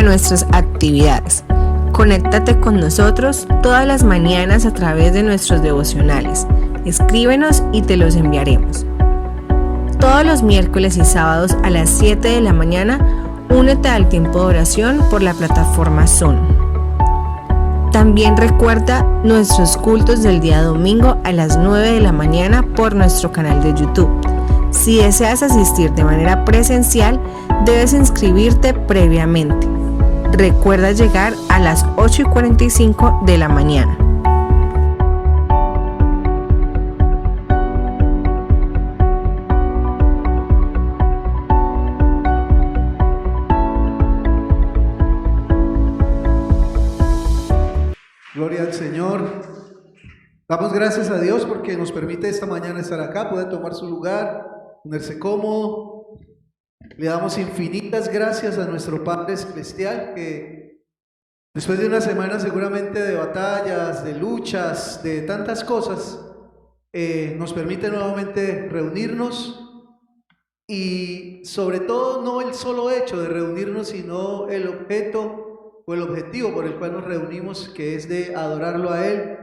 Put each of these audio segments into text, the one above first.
nuestras actividades. Conéctate con nosotros todas las mañanas a través de nuestros devocionales. Escríbenos y te los enviaremos. Todos los miércoles y sábados a las 7 de la mañana, únete al tiempo de oración por la plataforma Zoom. También recuerda nuestros cultos del día domingo a las 9 de la mañana por nuestro canal de YouTube. Si deseas asistir de manera presencial, debes inscribirte previamente. Recuerda llegar a las 8:45 de la mañana. Gloria al Señor. Damos gracias a Dios porque nos permite esta mañana estar acá, poder tomar su lugar, ponerse cómodo. Le damos infinitas gracias a nuestro Padre Celestial que después de una semana seguramente de batallas, de luchas, de tantas cosas, nos permite nuevamente reunirnos y sobre todo no el solo hecho de reunirnos, sino el objeto o el objetivo por el cual nos reunimos, que es de adorarlo a Él,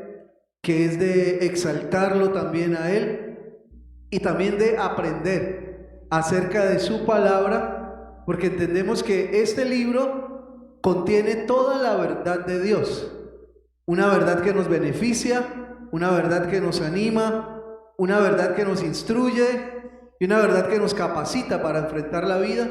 que es de exaltarlo también a Él y también de aprender acerca de su palabra, porque entendemos que este libro contiene toda la verdad de Dios, una verdad que nos beneficia, una verdad que nos anima, una verdad que nos instruye y una verdad que nos capacita para enfrentar la vida.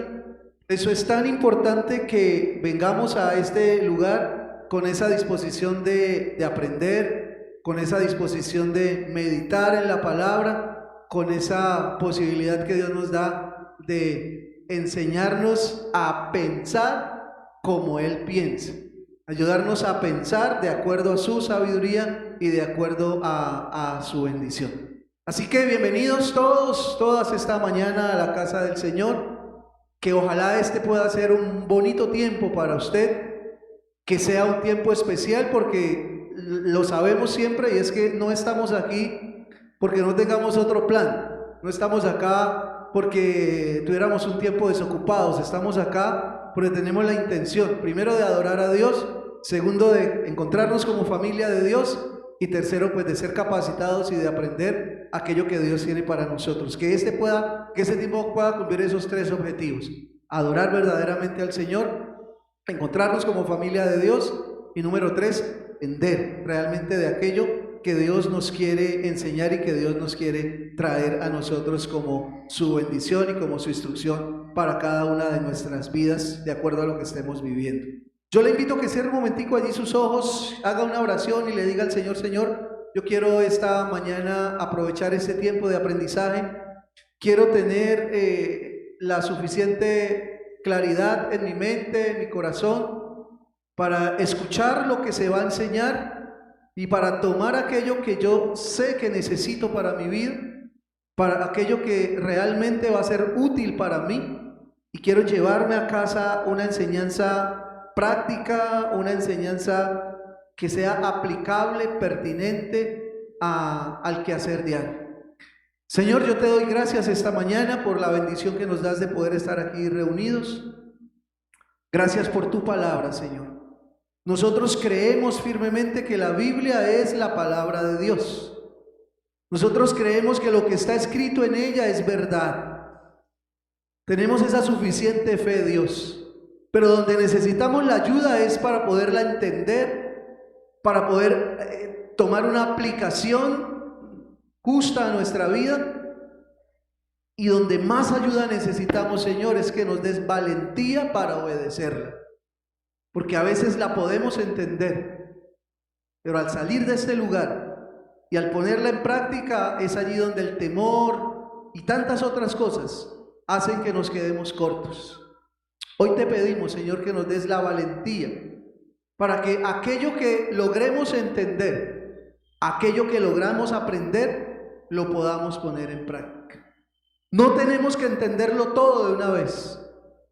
Eso es tan importante que vengamos a este lugar con esa disposición de aprender, con esa disposición de meditar en la palabra, con esa posibilidad que Dios nos da de enseñarnos a pensar como Él piensa, ayudarnos a pensar de acuerdo a su sabiduría y de acuerdo a su bendición. Así que bienvenidos todos, todas esta mañana a la casa del Señor. Que ojalá este pueda ser un bonito tiempo para usted, que sea un tiempo especial, porque lo sabemos siempre, y es que no estamos aquí porque no tengamos otro plan, no estamos acá porque tuviéramos un tiempo desocupados, estamos acá porque tenemos la intención, primero de adorar a Dios, segundo de encontrarnos como familia de Dios, y tercero pues de ser capacitados y de aprender aquello que Dios tiene para nosotros, que este tiempo pueda cumplir esos tres objetivos: adorar verdaderamente al Señor, encontrarnos como familia de Dios, y número tres, entender realmente de aquello que Dios nos quiere enseñar y que Dios nos quiere traer a nosotros como su bendición y como su instrucción para cada una de nuestras vidas, de acuerdo a lo que estemos viviendo. Yo le invito a que cierre un momentico allí sus ojos, haga una oración y le diga al Señor: Señor, yo quiero esta mañana aprovechar este tiempo de aprendizaje, quiero tener la suficiente claridad en mi mente, en mi corazón, para escuchar lo que se va a enseñar y para tomar aquello que yo sé que necesito para mi vida, para aquello que realmente va a ser útil para mí, y quiero llevarme a casa una enseñanza práctica, una enseñanza que sea aplicable, pertinente al quehacer diario. Señor, yo te doy gracias esta mañana por la bendición que nos das de poder estar aquí reunidos. Gracias por tu palabra, Señor. Nosotros creemos firmemente que la Biblia es la palabra de Dios. Nosotros creemos que lo que está escrito en ella es verdad. Tenemos esa suficiente fe, Dios. Pero donde necesitamos la ayuda es para poderla entender, para poder tomar una aplicación justa a nuestra vida. Y donde más ayuda necesitamos, Señor, es que nos des valentía para obedecerla. Porque a veces la podemos entender, pero al salir de este lugar y al ponerla en práctica, es allí donde el temor y tantas otras cosas hacen que nos quedemos cortos. Hoy te pedimos, Señor, que nos des la valentía para que aquello que logremos entender, aquello que logramos aprender, lo podamos poner en práctica. No tenemos que entenderlo todo de una vez,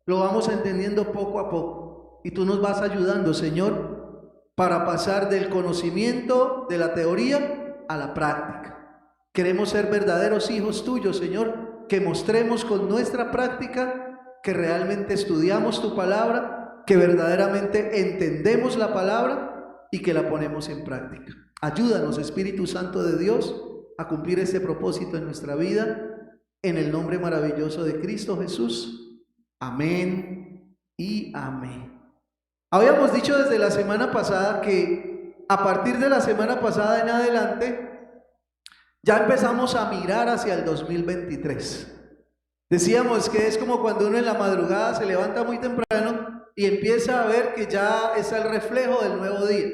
lo vamos entendiendo poco a poco. Y tú nos vas ayudando, Señor, para pasar del conocimiento de la teoría a la práctica. Queremos ser verdaderos hijos tuyos, Señor, que mostremos con nuestra práctica que realmente estudiamos tu palabra, que verdaderamente entendemos la palabra y que la ponemos en práctica. Ayúdanos, Espíritu Santo de Dios, a cumplir este propósito en nuestra vida, en el nombre maravilloso de Cristo Jesús. Amén y amén. Habíamos dicho desde la semana pasada que a partir de la semana pasada en adelante ya empezamos a mirar hacia el 2023. Decíamos que es como cuando uno en la madrugada se levanta muy temprano y empieza a ver que ya es el reflejo del nuevo día.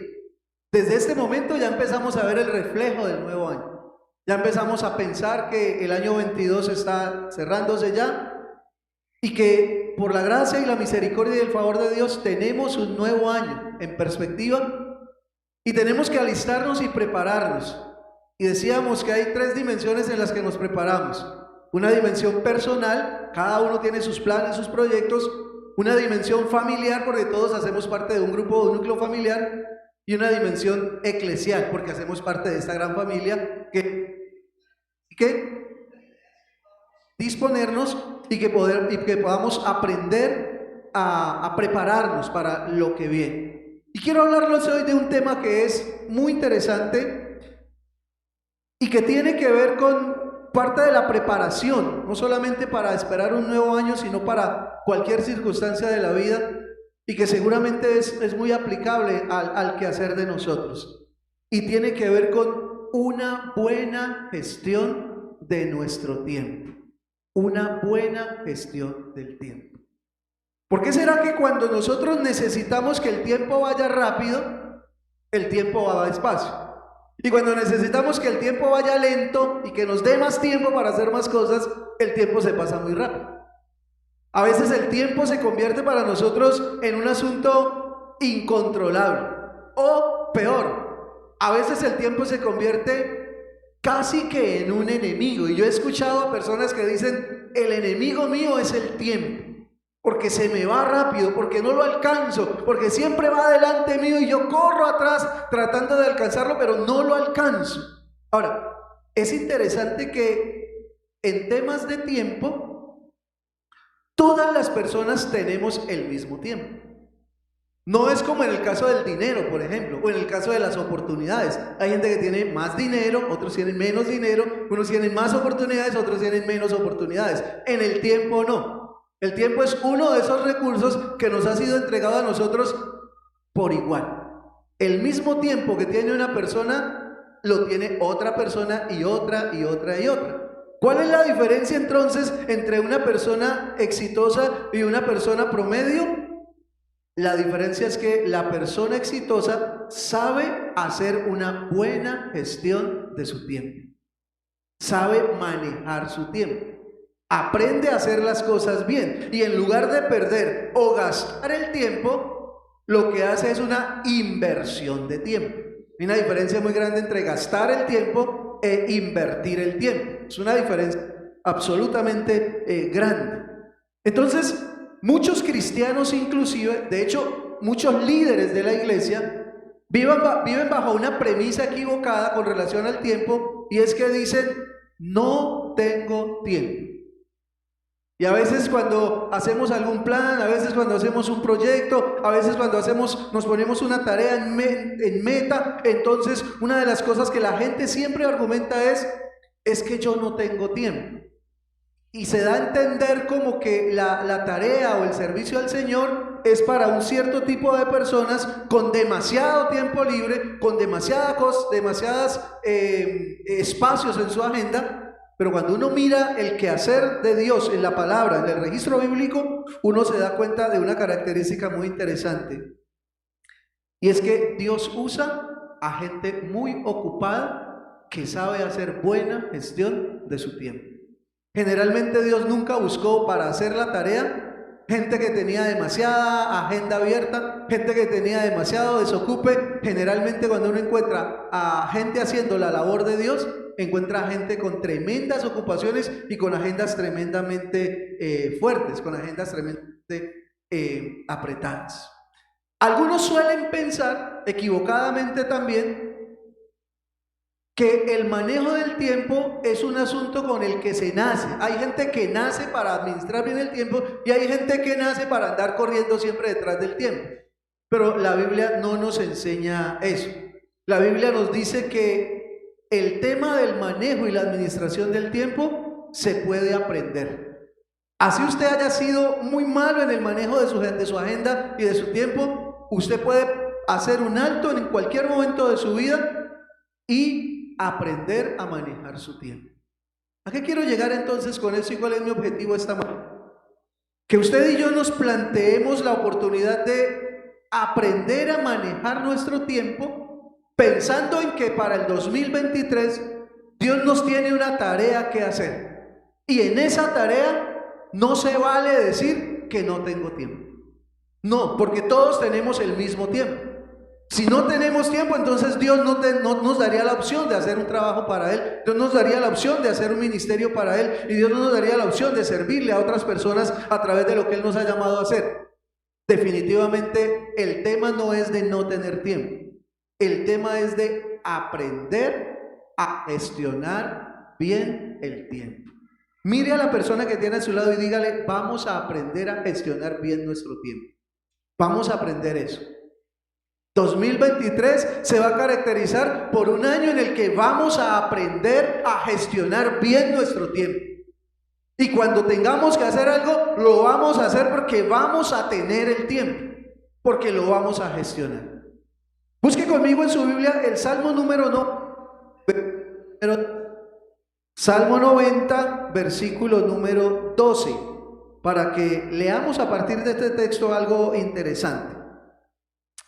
Desde este momento ya empezamos a ver el reflejo del nuevo año. Ya empezamos a pensar que el año 22 está cerrándose ya y que por la gracia y la misericordia y el favor de Dios tenemos un nuevo año en perspectiva y tenemos que alistarnos y prepararnos. Y decíamos que hay 3 dimensiones en las que nos preparamos. Una dimensión personal, cada uno tiene sus planes, sus proyectos. Una dimensión familiar, porque todos hacemos parte de un grupo, de un núcleo familiar. Y una dimensión eclesial, porque hacemos parte de esta gran familia que disponernos y que podamos aprender a prepararnos para lo que viene. Y quiero hablarles hoy de un tema que es muy interesante y que tiene que ver con parte de la preparación, no solamente para esperar un nuevo año, sino para cualquier circunstancia de la vida, y que seguramente es muy aplicable al quehacer de nosotros. Y tiene que ver con una buena gestión de nuestro tiempo. Una buena gestión del tiempo. ¿Por qué será que cuando nosotros necesitamos que el tiempo vaya rápido, el tiempo va despacio? Y cuando necesitamos que el tiempo vaya lento y que nos dé más tiempo para hacer más cosas, el tiempo se pasa muy rápido. A veces el tiempo se convierte para nosotros en un asunto incontrolable. O peor, a veces el tiempo se convierte casi que en un enemigo. Y yo he escuchado a personas que dicen, el enemigo mío es el tiempo, porque se me va rápido, porque no lo alcanzo, porque siempre va delante mío y yo corro atrás tratando de alcanzarlo, pero no lo alcanzo. Ahora, es interesante que en temas de tiempo, todas las personas tenemos el mismo tiempo. No es como en el caso del dinero, por ejemplo, o en el caso de las oportunidades. Hay gente que tiene más dinero, otros tienen menos dinero, unos tienen más oportunidades, otros tienen menos oportunidades. En el tiempo no. El tiempo es uno de esos recursos que nos ha sido entregado a nosotros por igual. El mismo tiempo que tiene una persona, lo tiene otra persona y otra y otra y otra. ¿Cuál es la diferencia entonces entre una persona exitosa y una persona promedio? La diferencia es que la persona exitosa sabe hacer una buena gestión de su tiempo. Sabe manejar su tiempo. Aprende a hacer las cosas bien. Y en lugar de perder o gastar el tiempo, lo que hace es una inversión de tiempo. Hay una diferencia muy grande entre gastar el tiempo e invertir el tiempo. Es una diferencia absolutamente grande. Entonces, muchos cristianos inclusive, de hecho, muchos líderes de la iglesia, viven bajo una premisa equivocada con relación al tiempo, y es que dicen, no tengo tiempo. Y a veces cuando hacemos algún plan, a veces cuando hacemos un proyecto, a veces cuando nos ponemos una tarea en meta, entonces una de las cosas que la gente siempre argumenta es que yo no tengo tiempo. Y se da a entender como que la tarea o el servicio al Señor es para un cierto tipo de personas con demasiado tiempo libre, con demasiados espacios en su agenda. Pero cuando uno mira el quehacer de Dios en la palabra, en el registro bíblico, uno se da cuenta de una característica muy interesante. Y es que Dios usa a gente muy ocupada que sabe hacer buena gestión de su tiempo. Generalmente Dios nunca buscó para hacer la tarea gente que tenía demasiada agenda abierta, gente que tenía demasiado desocupe. Generalmente cuando uno encuentra a gente haciendo la labor de Dios, encuentra a gente con tremendas ocupaciones y con agendas tremendamente fuertes, con agendas tremendamente apretadas. Algunos suelen pensar, equivocadamente también, que el manejo del tiempo es un asunto con el que se nace. Hay gente que nace para administrar bien el tiempo y hay gente que nace para andar corriendo siempre detrás del tiempo. Pero la Biblia no nos enseña eso. La Biblia nos dice que el tema del manejo y la administración del tiempo se puede aprender. Así usted haya sido muy malo en el manejo de su agenda y de su tiempo, usted puede hacer un alto en cualquier momento de su vida y aprender a manejar su tiempo. ¿A qué quiero llegar entonces con eso y cuál es mi objetivo esta mañana? Que usted y yo nos planteemos la oportunidad de aprender a manejar nuestro tiempo pensando en que para el 2023 Dios nos tiene una tarea que hacer. Y en esa tarea no se vale decir que no tengo tiempo. No, porque todos tenemos el mismo tiempo. Si no tenemos tiempo, entonces Dios no nos daría la opción de hacer un trabajo para Él. Dios nos daría la opción de hacer un ministerio para Él. Y Dios no nos daría la opción de servirle a otras personas a través de lo que Él nos ha llamado a hacer. Definitivamente el tema no es de no tener tiempo. El tema es de aprender a gestionar bien el tiempo. Mire a la persona que tiene a su lado y dígale, vamos a aprender a gestionar bien nuestro tiempo. Vamos a aprender eso. 2023 se va a caracterizar por un año en el que vamos a aprender a gestionar bien nuestro tiempo. Y cuando tengamos que hacer algo, lo vamos a hacer porque vamos a tener el tiempo, porque lo vamos a gestionar. Busque conmigo en su Biblia el Salmo Salmo 90, versículo número 12, para que leamos a partir de este texto algo interesante.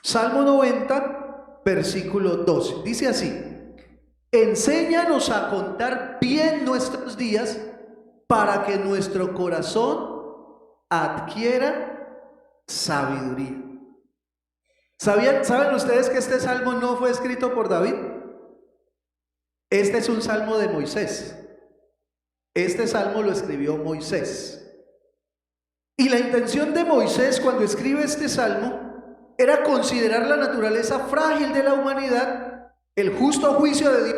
Salmo 90, versículo 12, dice así: enséñanos a contar bien nuestros días para que nuestro corazón adquiera sabiduría. ¿Saben ustedes que este salmo no fue escrito por David? Este es un salmo de Moisés. Este salmo lo escribió Moisés. Y la intención de Moisés cuando escribe este salmo era considerar la naturaleza frágil de la humanidad, el justo juicio de Dios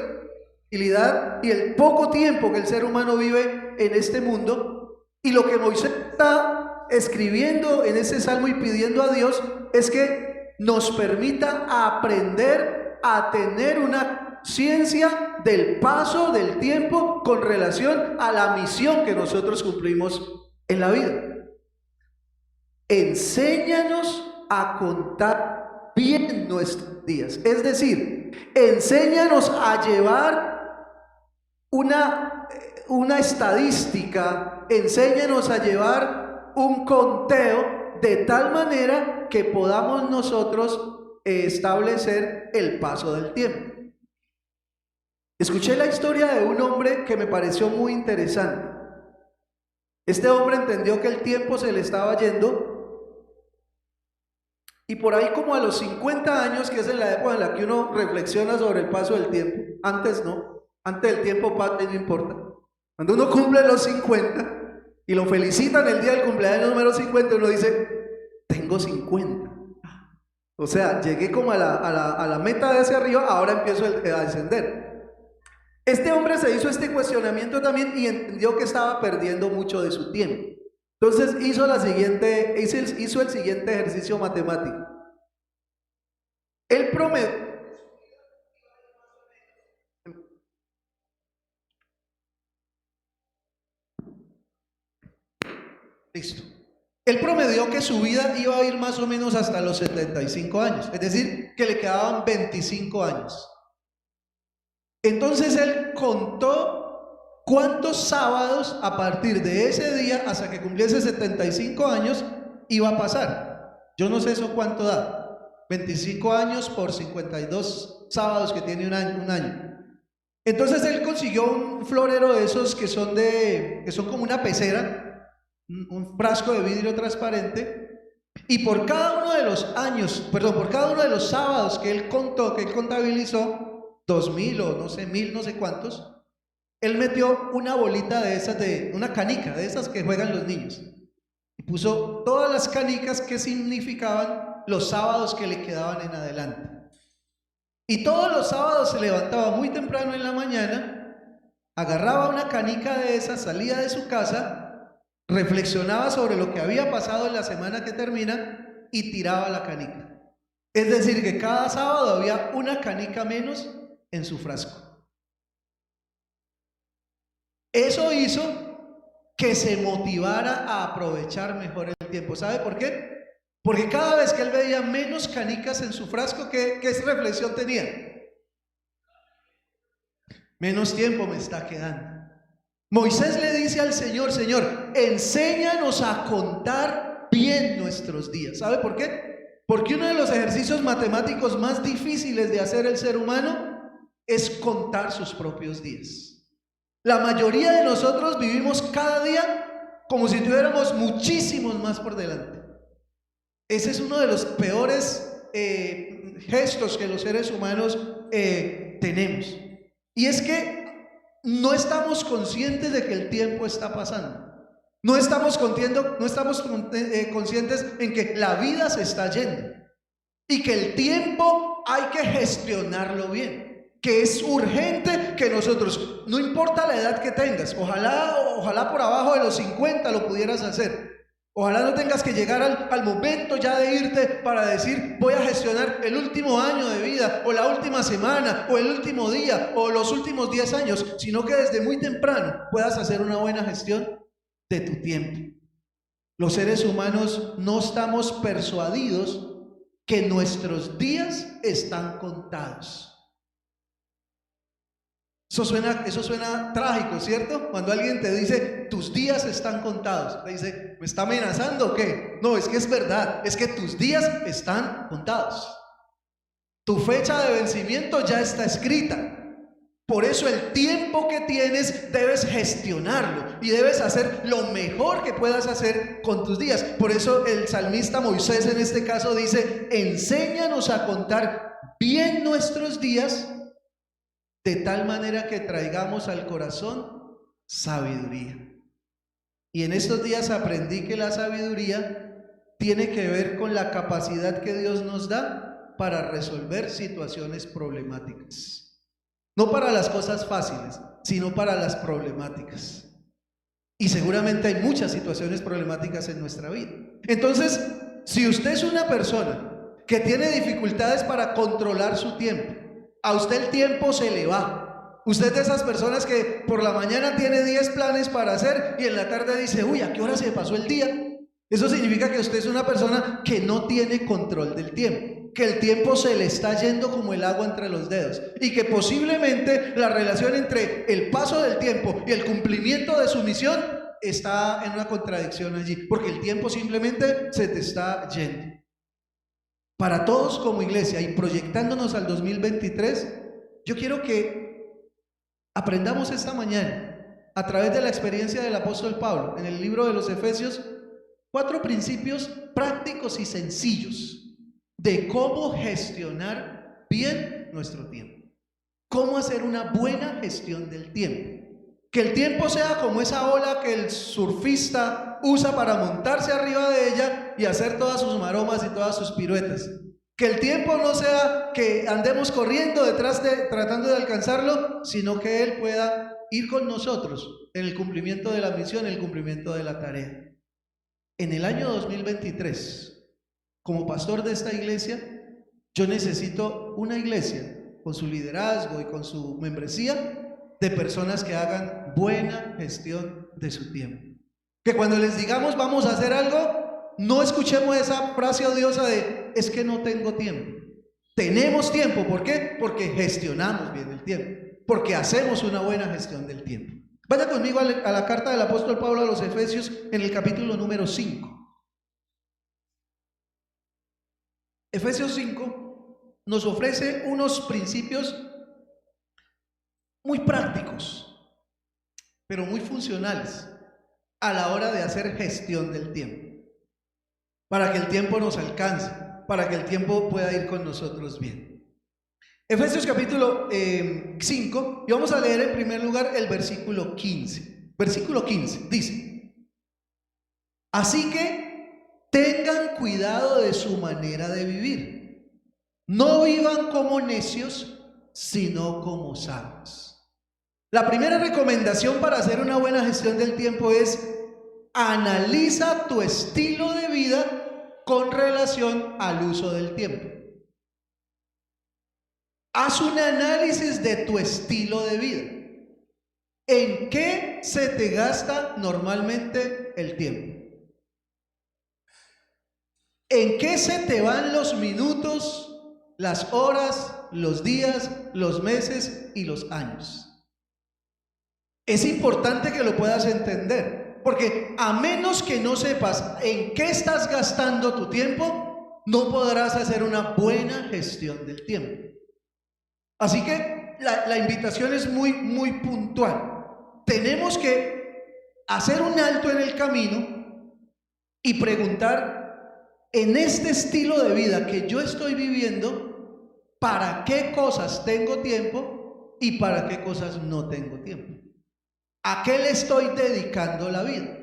y el poco tiempo que el ser humano vive en este mundo. Y lo que Moisés está escribiendo en ese salmo y pidiendo a Dios es que nos permita aprender a tener una ciencia del paso del tiempo con relación a la misión que nosotros cumplimos en la vida. Enséñanos a contar bien nuestros días, es decir, enséñanos a llevar una estadística, enséñanos a llevar un conteo de tal manera que podamos nosotros establecer el paso del tiempo. Escuché la historia de un hombre que me pareció muy interesante. Este hombre entendió que el tiempo se le estaba yendo. Y por ahí como a los 50 años, que es en la época en la que uno reflexiona sobre el paso del tiempo, antes no, antes del tiempo pasa y no importa. Cuando uno cumple los 50 y lo felicitan el día del cumpleaños número 50, uno dice, tengo 50. O sea, llegué como a la meta de hacia arriba, ahora empiezo a descender. Este hombre se hizo este cuestionamiento también y entendió que estaba perdiendo mucho de su tiempo. Entonces hizo el siguiente ejercicio matemático. El promedio. Listo. Él promedió que su vida iba a ir más o menos hasta los 75 años, es decir, que le quedaban 25 años. Entonces él contó cuántos sábados a partir de ese día hasta que cumpliese 75 años iba a pasar. Yo no sé eso cuánto da. 25 años por 52 sábados que tiene un año. Entonces él consiguió un florero de esos que son como una pecera, un frasco de vidrio transparente, y por cada uno de los sábados que él contó, que él contabilizó, 2000 o no sé, 1000, no sé cuántos, él metió una bolita de esas, una canica de esas que juegan los niños, y puso todas las canicas que significaban los sábados que le quedaban en adelante. Y todos los sábados se levantaba muy temprano en la mañana, agarraba una canica de esas, salía de su casa, reflexionaba sobre lo que había pasado en la semana que termina y tiraba la canica. Es decir, que cada sábado había una canica menos en su frasco. Eso hizo que se motivara a aprovechar mejor el tiempo. ¿Sabe por qué? Porque cada vez que él veía menos canicas en su frasco, ¿qué reflexión tenía? Menos tiempo me está quedando. Moisés le dice al Señor: Señor, enséñanos a contar bien nuestros días. ¿Sabe por qué? Porque uno de los ejercicios matemáticos más difíciles de hacer el ser humano es contar sus propios días. La mayoría de nosotros vivimos cada día como si tuviéramos muchísimos más por delante. Ese es uno de los peores gestos que los seres humanos tenemos. Y es que no estamos conscientes de que el tiempo está pasando. No estamos conscientes en que la vida se está yendo. Y que el tiempo hay que gestionarlo bien. Que es urgente que nosotros, no importa la edad que tengas, ojalá por abajo de los 50 lo pudieras hacer. Ojalá no tengas que llegar al momento ya de irte para decir: voy a gestionar el último año de vida, o la última semana, o el último día, o los últimos 10 años, sino que desde muy temprano puedas hacer una buena gestión de tu tiempo. Los seres humanos no estamos persuadidos que nuestros días están contados. Eso suena trágico, ¿cierto? Cuando alguien te dice: tus días están contados, te dice: ¿me está amenazando o qué? No, es que es verdad, es que tus días están contados. Tu fecha de vencimiento ya está escrita. Por eso el tiempo que tienes debes gestionarlo y debes hacer lo mejor que puedas hacer con tus días. Por eso el salmista Moisés en este caso dice: enséñanos a contar bien nuestros días, de tal manera que traigamos al corazón sabiduría. Y en estos días aprendí que la sabiduría tiene que ver con la capacidad que Dios nos da para resolver situaciones problemáticas. No para las cosas fáciles, sino para las problemáticas. Y seguramente hay muchas situaciones problemáticas en nuestra vida. Entonces, si usted es una persona que tiene dificultades para controlar su tiempo, a usted el tiempo se le va. Usted es de esas personas que por la mañana tiene 10 planes para hacer y en la tarde dice: uy, ¿a qué hora se me pasó el día? Eso significa que usted es una persona que no tiene control del tiempo, que el tiempo se le está yendo como el agua entre los dedos y que posiblemente la relación entre el paso del tiempo y el cumplimiento de su misión está en una contradicción allí, porque el tiempo simplemente se te está yendo. Para todos como iglesia y proyectándonos al 2023, yo quiero que aprendamos esta mañana, a través de la experiencia del apóstol Pablo, en el libro de los Efesios, 4 principios prácticos y sencillos de cómo gestionar bien nuestro tiempo. Cómo hacer una buena gestión del tiempo. Que el tiempo sea como esa ola que el surfista usa para montarse arriba de ella y hacer todas sus maromas y todas sus piruetas. Que el tiempo no sea que andemos corriendo tratando de alcanzarlo, sino que Él pueda ir con nosotros en el cumplimiento de la misión, en el cumplimiento de la tarea. En el año 2023, como pastor de esta iglesia, yo necesito una iglesia con su liderazgo y con su membresía de personas que hagan buena gestión de su tiempo. Que cuando les digamos vamos a hacer algo, no escuchemos esa frase odiosa de: es que no tengo tiempo. Tenemos tiempo, ¿por qué? Porque gestionamos bien el tiempo, porque hacemos una buena gestión del tiempo. Vaya conmigo a la carta del apóstol Pablo a los Efesios en el capítulo número 5. Efesios 5 nos ofrece unos principios muy prácticos, pero muy funcionales a la hora de hacer gestión del tiempo, para que el tiempo nos alcance, para que el tiempo pueda ir con nosotros bien. Efesios capítulo 5, y vamos a leer en primer lugar el versículo 15. Versículo 15 dice: así que tengan cuidado de su manera de vivir, No vivan como necios, sino como sabios. La primera recomendación para hacer una buena gestión del tiempo es: analiza tu estilo de vida con relación al uso del tiempo. Haz un análisis de tu estilo de vida. ¿En qué se te gasta normalmente el tiempo? ¿En qué se te van los minutos, las horas, los días, los meses y los años? Es importante que lo puedas entender, porque a menos que no sepas en qué estás gastando tu tiempo, no podrás hacer una buena gestión del tiempo. Así que la invitación es muy puntual. Tenemos que hacer un alto en el camino y preguntar: en este estilo de vida que yo estoy viviendo, ¿para qué cosas tengo tiempo y para qué cosas no tengo tiempo? ¿A qué le estoy dedicando la vida?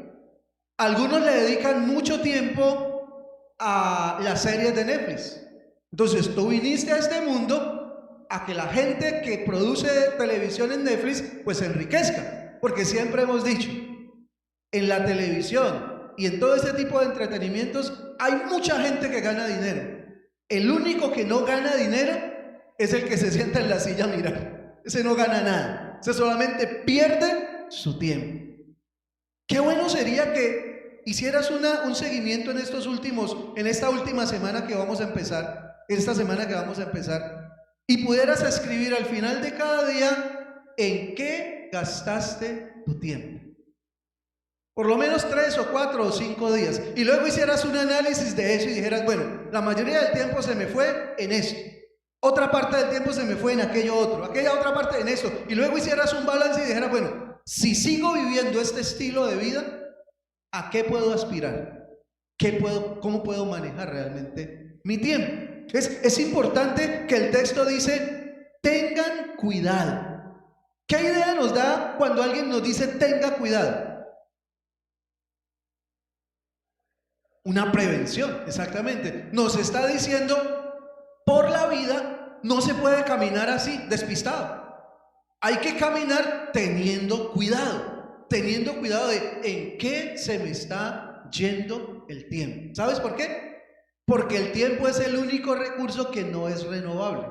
Algunos le dedican mucho tiempo a las series de Netflix. Entonces tú viniste a este mundo a que la gente que produce televisión en Netflix pues se enriquezca, porque siempre hemos dicho, en la televisión y en todo este tipo de entretenimientos hay mucha gente que gana dinero. El único que no gana dinero es el que se sienta en la silla a mirar. Ese no gana nada, ese solamente pierde su tiempo. Qué bueno sería que hicieras un seguimiento en esta última semana que vamos a empezar, y pudieras escribir al final de cada día en qué gastaste tu tiempo. Por lo menos 3 o 4 o 5 días. Y luego hicieras un análisis de eso y dijeras: bueno, la mayoría del tiempo se me fue en esto. Otra parte del tiempo se me fue en aquello otro. Aquella otra parte en esto. Y luego hicieras un balance y dijeras: bueno, si sigo viviendo este estilo de vida, ¿a qué puedo aspirar? ¿Cómo puedo manejar realmente mi tiempo? Es importante que el texto dice: tengan cuidado. ¿Qué idea nos da cuando alguien nos dice tenga cuidado? Una prevención, exactamente. Nos está diciendo: por la vida no se puede caminar así, despistado. Hay que caminar teniendo cuidado de en qué se me está yendo el tiempo. ¿Sabes por qué? Porque el tiempo es el único recurso que no es renovable.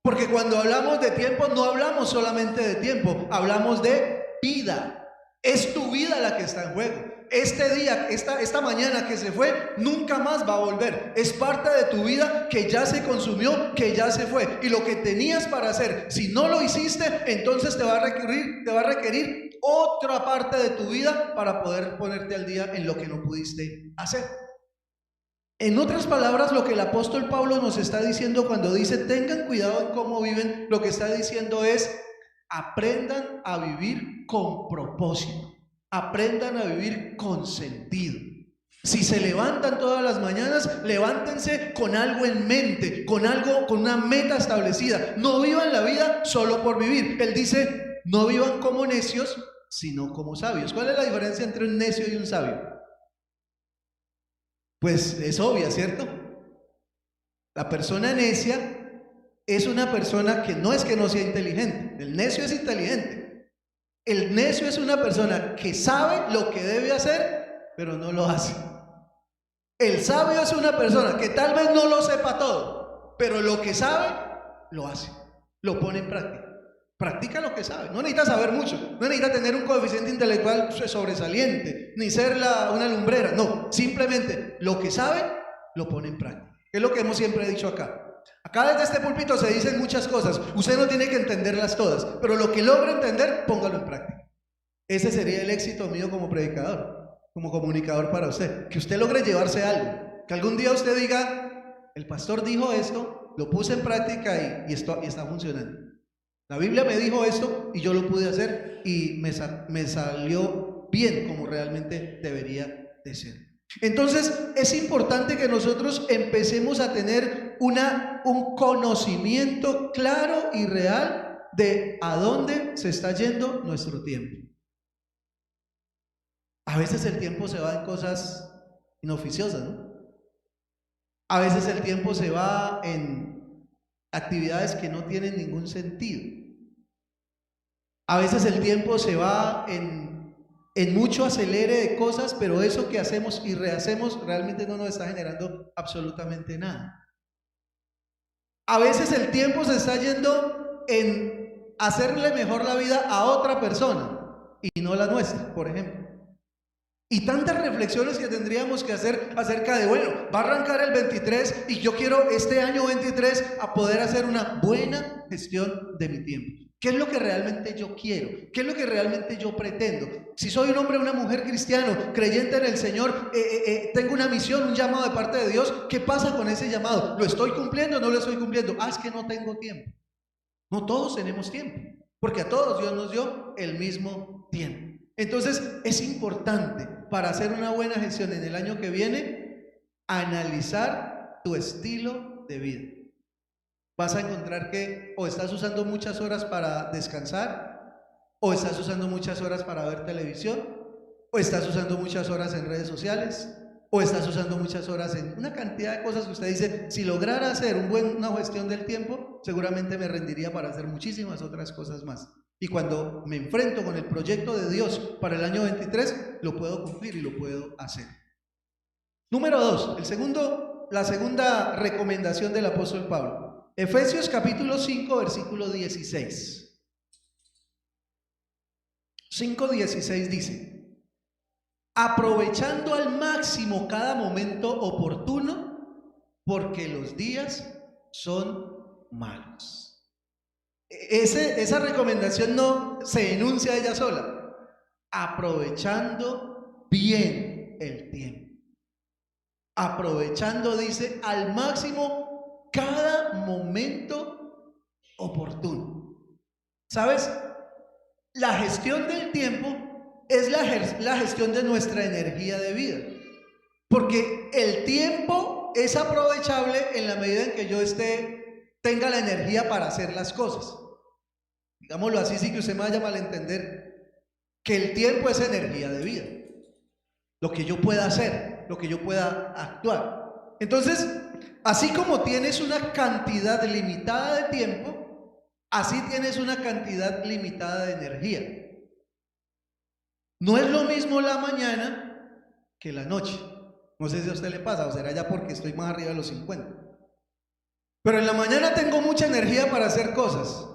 Porque cuando hablamos de tiempo, no hablamos solamente de tiempo, hablamos de vida. Es tu vida la que está en juego. Este día, esta mañana que se fue, nunca más va a volver. Es parte de tu vida que ya se consumió, que ya se fue. Y lo que tenías para hacer, si no lo hiciste, entonces te va a requerir otra parte de tu vida para poder ponerte al día en lo que no pudiste hacer. En otras palabras, lo que el apóstol Pablo nos está diciendo cuando dice tengan cuidado en cómo viven, lo que está diciendo es: aprendan a vivir con propósito, aprendan a vivir con sentido. Si se levantan todas las mañanas, levántense con algo en mente, con una meta establecida. No vivan la vida solo por vivir. Él dice: no vivan como necios, sino como sabios. ¿Cuál es la diferencia entre un necio y un sabio? Pues es obvia, ¿cierto? La persona necia es una persona que no sea inteligente. El necio es inteligente. El necio es una persona que sabe lo que debe hacer, pero no lo hace. El sabio es una persona que tal vez no lo sepa todo, pero lo que sabe, lo hace, lo pone en práctica. Practica lo que sabe. No necesita saber mucho, no necesita tener un coeficiente intelectual sobresaliente, ni ser una lumbrera. No, simplemente lo que sabe, lo pone en práctica. Es lo que hemos siempre dicho acá. Acá desde este púlpito se dicen muchas cosas. Usted no tiene que entenderlas todas, pero lo que logre entender, póngalo en práctica. Ese sería el éxito mío como predicador, como comunicador para usted. Que usted logre llevarse algo. Que algún día usted diga: el pastor dijo esto, lo puse en práctica y está funcionando. La Biblia me dijo esto y yo lo pude hacer y me salió bien como realmente debería de ser. Entonces es importante que nosotros empecemos a tener un conocimiento claro y real de a dónde se está yendo nuestro tiempo. A veces el tiempo se va en cosas inoficiosas, ¿no? A veces el tiempo se va en actividades que no tienen ningún sentido. A veces el tiempo se va en mucho acelere de cosas, pero eso que hacemos y rehacemos realmente no nos está generando absolutamente nada. A veces el tiempo se está yendo en hacerle mejor la vida a otra persona y no la nuestra, por ejemplo. Y tantas reflexiones que tendríamos que hacer acerca de, bueno, va a arrancar el 23 y yo quiero este año 23 a poder hacer una buena gestión de mi tiempo. ¿Qué es lo que realmente yo quiero? ¿Qué es lo que realmente yo pretendo? Si soy un hombre o una mujer cristiano, creyente en el Señor, tengo una misión, un llamado de parte de Dios, ¿qué pasa con ese llamado? ¿Lo estoy cumpliendo o no lo estoy cumpliendo? Es que no tengo tiempo. No todos tenemos tiempo, porque a todos Dios nos dio el mismo tiempo. Entonces es importante para hacer una buena gestión en el año que viene, analizar tu estilo de vida. Vas a encontrar que o estás usando muchas horas para descansar, o estás usando muchas horas para ver televisión, o estás usando muchas horas en redes sociales, o estás usando muchas horas en una cantidad de cosas que usted dice, si lograra hacer una gestión del tiempo, seguramente me rendiría para hacer muchísimas otras cosas más. Y cuando me enfrento con el proyecto de Dios para el año 23, lo puedo cumplir y lo puedo hacer. Número 2, la segunda recomendación del apóstol Pablo. Efesios capítulo 5, versículo 16. 5:16 dice: aprovechando al máximo cada momento oportuno, porque los días son malos. Esa recomendación no se enuncia ella sola. Aprovechando bien el tiempo. Aprovechando, dice, al máximo cada momento oportuno. ¿Sabes? La gestión del tiempo es la gestión de nuestra energía de vida. Porque el tiempo es aprovechable en la medida en que yo tenga la energía para hacer las cosas. Digámoslo así, sí que usted me vaya a malentender, que el tiempo es energía de vida. Lo que yo pueda hacer, lo que yo pueda actuar. Entonces, así como tienes una cantidad limitada de tiempo, así tienes una cantidad limitada de energía. No es lo mismo la mañana que la noche. No sé si a usted le pasa, o será ya porque estoy más arriba de los 50. Pero en la mañana tengo mucha energía para hacer cosas,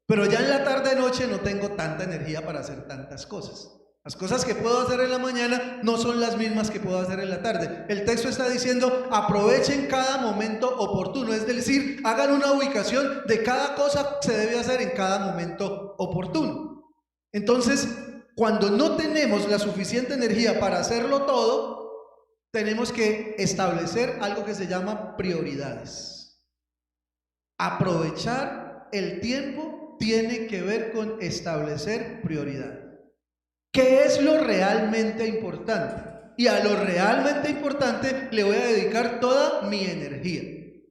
pero ya en la tarde-noche no tengo tanta energía para hacer tantas cosas. Las cosas que puedo hacer en la mañana no son las mismas que puedo hacer en la tarde. El texto está diciendo, aprovechen cada momento oportuno, es decir, hagan una ubicación de cada cosa que se debe hacer en cada momento oportuno. Entonces, cuando no tenemos la suficiente energía para hacerlo todo, tenemos que establecer algo que se llama prioridades. Aprovechar el tiempo tiene que ver con establecer prioridades. ¿Qué es lo realmente importante? Y a lo realmente importante le voy a dedicar toda mi energía.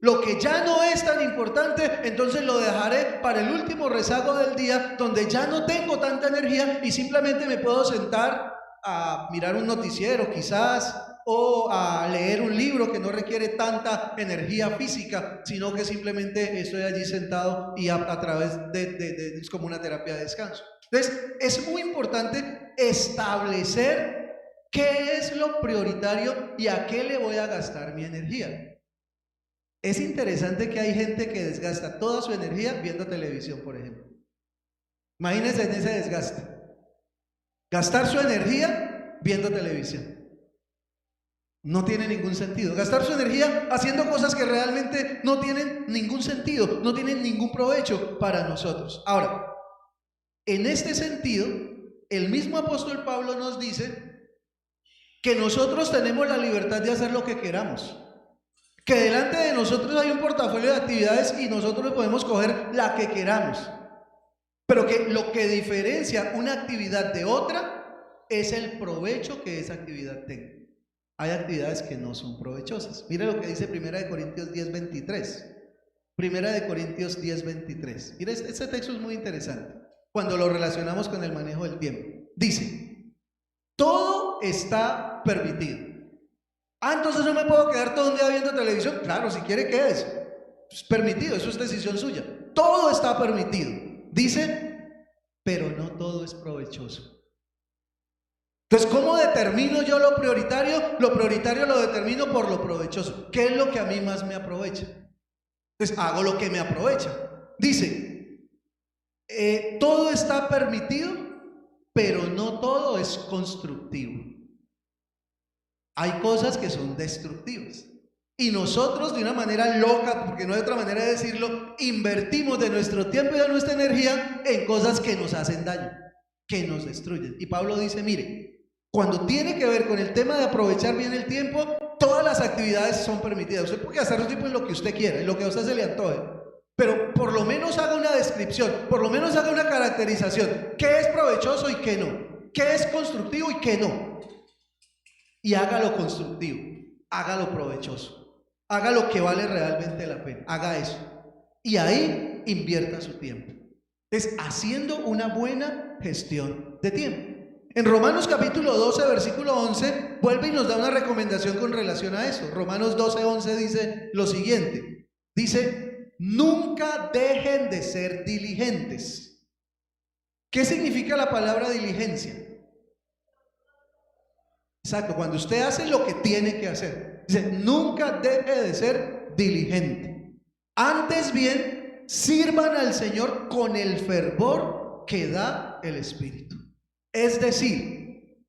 Lo que ya no es tan importante, entonces lo dejaré para el último rezago del día, donde ya no tengo tanta energía y simplemente me puedo sentar a mirar un noticiero quizás, o a leer un libro que no requiere tanta energía física, sino que simplemente estoy allí sentado y a través es como una terapia de descanso. Entonces, es muy importante establecer qué es lo prioritario y a qué le voy a gastar mi energía. Es interesante que hay gente que desgasta toda su energía viendo televisión, por ejemplo. Imagínense en ese desgaste. Gastar su energía viendo televisión. No tiene ningún sentido. Gastar su energía haciendo cosas que realmente no tienen ningún sentido, no tienen ningún provecho para nosotros. Ahora, en este sentido, el mismo apóstol Pablo nos dice que nosotros tenemos la libertad de hacer lo que queramos. Que delante de nosotros hay un portafolio de actividades y nosotros podemos coger la que queramos. Pero que lo que diferencia una actividad de otra es el provecho que esa actividad tenga. Hay actividades que no son provechosas. Mire lo que dice 1 Corintios 10:23. 1 Corintios 10:23. Mire, este texto es muy interesante cuando lo relacionamos con el manejo del tiempo. Dice, todo está permitido. Entonces no me puedo quedar todo un día viendo televisión. Claro, si quiere, quédese. es permitido, eso es decisión suya. Todo está permitido. Dice, pero no todo es provechoso. Entonces, ¿cómo determino yo lo prioritario? Lo prioritario lo determino por lo provechoso. ¿Qué es lo que a mí más me aprovecha? Entonces, hago lo que me aprovecha. Dice, todo está permitido, pero no todo es constructivo. Hay cosas que son destructivas. Y nosotros, de una manera loca, porque no hay otra manera de decirlo, invertimos de nuestro tiempo y de nuestra energía en cosas que nos hacen daño, que nos destruyen. Y Pablo dice, mire, cuando tiene que ver con el tema de aprovechar bien el tiempo, todas las actividades son permitidas. Usted puede gastar su tiempo en lo que usted quiera, en lo que a usted se le antoje, pero por lo menos haga una descripción, por lo menos haga una caracterización. ¿Qué es provechoso y qué no? ¿Qué es constructivo y qué no? Y haga lo constructivo, haga lo provechoso, haga lo que vale realmente la pena, haga eso. Y ahí invierta su tiempo. Es haciendo una buena gestión de tiempo. En Romanos capítulo 12, versículo 11, vuelve y nos da una recomendación con relación a eso. Romanos 12, 11 dice lo siguiente. Dice, nunca dejen de ser diligentes. ¿Qué significa la palabra diligencia? Exacto, cuando usted hace lo que tiene que hacer. Dice, nunca deje de ser diligente. Antes bien, sirvan al Señor con el fervor que da el Espíritu. Es decir,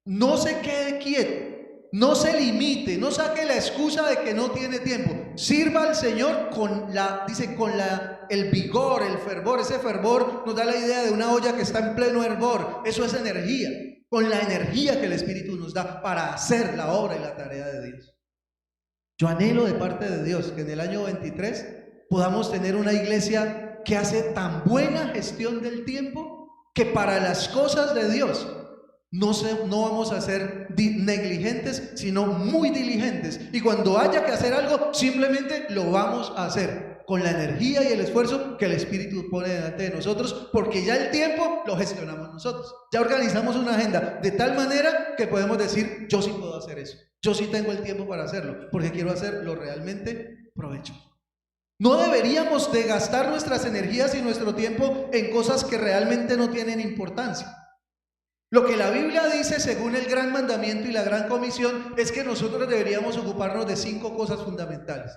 no se quede quieto, no se limite, no saque la excusa de que no tiene tiempo. Sirva al Señor con el vigor, el fervor. Ese fervor nos da la idea de una olla que está en pleno hervor. Eso es energía, con la energía que el Espíritu nos da para hacer la obra y la tarea de Dios. Yo anhelo de parte de Dios que en el año 23 podamos tener una iglesia que hace tan buena gestión del tiempo que para las cosas de Dios no vamos a ser negligentes, sino muy diligentes. Y cuando haya que hacer algo, simplemente lo vamos a hacer con la energía y el esfuerzo que el Espíritu pone delante de nosotros, porque ya el tiempo lo gestionamos nosotros. Ya organizamos una agenda de tal manera que podemos decir, yo sí puedo hacer eso. Yo sí tengo el tiempo para hacerlo, porque quiero hacer lo realmente provechoso. No deberíamos de gastar nuestras energías y nuestro tiempo en cosas que realmente no tienen importancia. Lo que la Biblia dice, según el gran mandamiento y la gran comisión, es que nosotros deberíamos ocuparnos de 5 cosas fundamentales.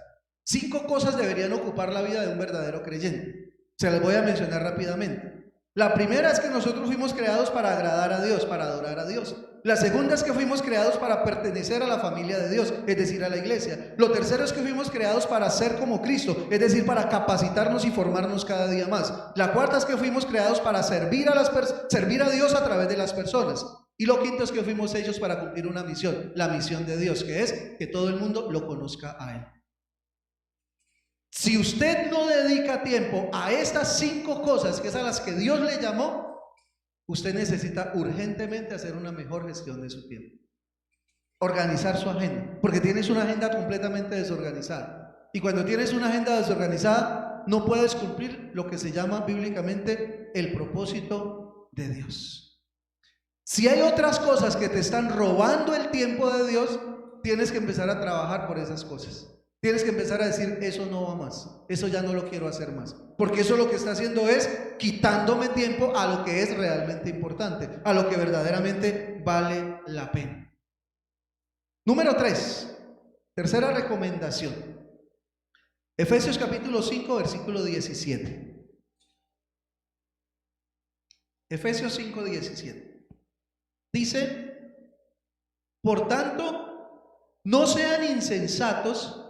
5 cosas deberían ocupar la vida de un verdadero creyente. Se las voy a mencionar rápidamente. La primera es que nosotros fuimos creados para agradar a Dios, para adorar a Dios. La segunda es que fuimos creados para pertenecer a la familia de Dios, es decir, a la iglesia. Lo tercero es que fuimos creados para ser como Cristo, es decir, para capacitarnos y formarnos cada día más. La cuarta es que fuimos creados para servir a Dios a través de las personas. Y lo quinto es que fuimos hechos para cumplir una misión, la misión de Dios, que es que todo el mundo lo conozca a Él. Si usted no dedica tiempo a estas 5 cosas, que es a las que Dios le llamó, usted necesita urgentemente hacer una mejor gestión de su tiempo. Organizar su agenda, porque tienes una agenda completamente desorganizada. Y cuando tienes una agenda desorganizada, no puedes cumplir lo que se llama bíblicamente el propósito de Dios. Si hay otras cosas que te están robando el tiempo de Dios, tienes que empezar a trabajar por esas cosas. Tienes que empezar a decir, eso no va más, eso ya no lo quiero hacer más, porque eso lo que está haciendo es quitándome tiempo a lo que es realmente importante, a lo que verdaderamente vale la pena. Número 3, tercera recomendación. Efesios capítulo 5, versículo 17. Efesios 5, 17. Dice, por tanto, no sean insensatos,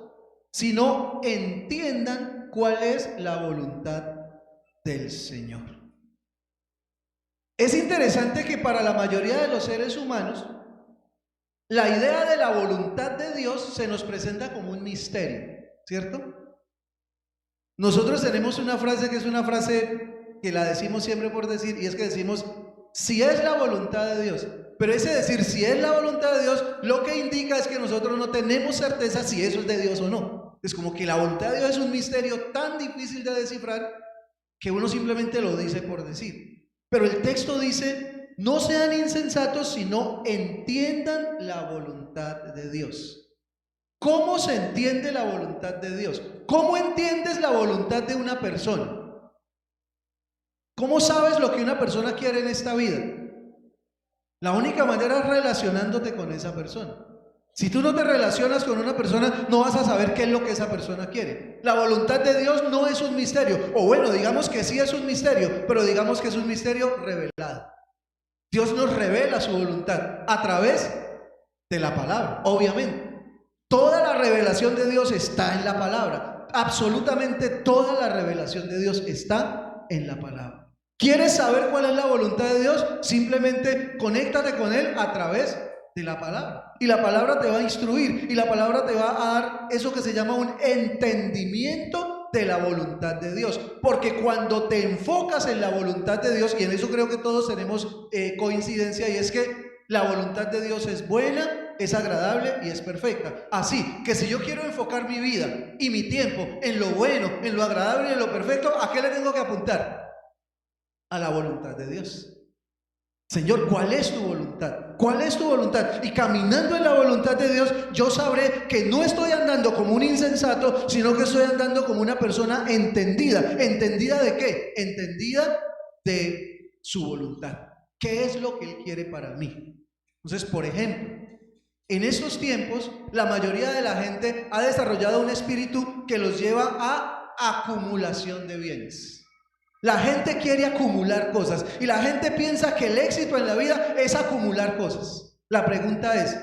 sino entiendan cuál es la voluntad del Señor. Es interesante que para la mayoría de los seres humanos, la idea de la voluntad de Dios se nos presenta como un misterio, ¿cierto? Nosotros tenemos una frase que es una frase que la decimos siempre por decir, y es que decimos, si es la voluntad de Dios. Pero ese decir, si es la voluntad de Dios, lo que indica es que nosotros no tenemos certeza si eso es de Dios o no. Es como que la voluntad de Dios es un misterio tan difícil de descifrar que uno simplemente lo dice por decir. Pero el texto dice, no sean insensatos, sino entiendan la voluntad de Dios. ¿Cómo se entiende la voluntad de Dios? ¿Cómo entiendes la voluntad de una persona? ¿Cómo sabes lo que una persona quiere en esta vida? La única manera es relacionándote con esa persona. Si tú no te relacionas con una persona, no vas a saber qué es lo que esa persona quiere. La voluntad de Dios no es un misterio. O bueno, digamos que sí es un misterio, pero digamos que es un misterio revelado. Dios nos revela su voluntad a través de la palabra, obviamente. Toda la revelación de Dios está en la palabra. Absolutamente toda la revelación de Dios está en la palabra. ¿Quieres saber cuál es la voluntad de Dios? Simplemente conéctate con Él a través de la palabra. Y la palabra te va a instruir, y la palabra te va a dar eso que se llama un entendimiento de la voluntad de Dios. Porque cuando te enfocas en la voluntad de Dios, y en eso creo que todos tenemos coincidencia, y es que la voluntad de Dios es buena, es agradable y es perfecta. Así que si yo quiero enfocar mi vida y mi tiempo en lo bueno, en lo agradable y en lo perfecto, ¿a qué le tengo que apuntar? A la voluntad de Dios. Señor, ¿cuál es tu voluntad? ¿Cuál es tu voluntad? Y caminando en la voluntad de Dios, yo sabré que no estoy andando como un insensato, sino que estoy andando como una persona entendida. ¿Entendida de qué? Entendida de su voluntad. ¿Qué es lo que Él quiere para mí? Entonces, por ejemplo, en estos tiempos, la mayoría de la gente ha desarrollado un espíritu que los lleva a acumulación de bienes. La gente quiere acumular cosas y la gente piensa que el éxito en la vida es acumular cosas. La pregunta es,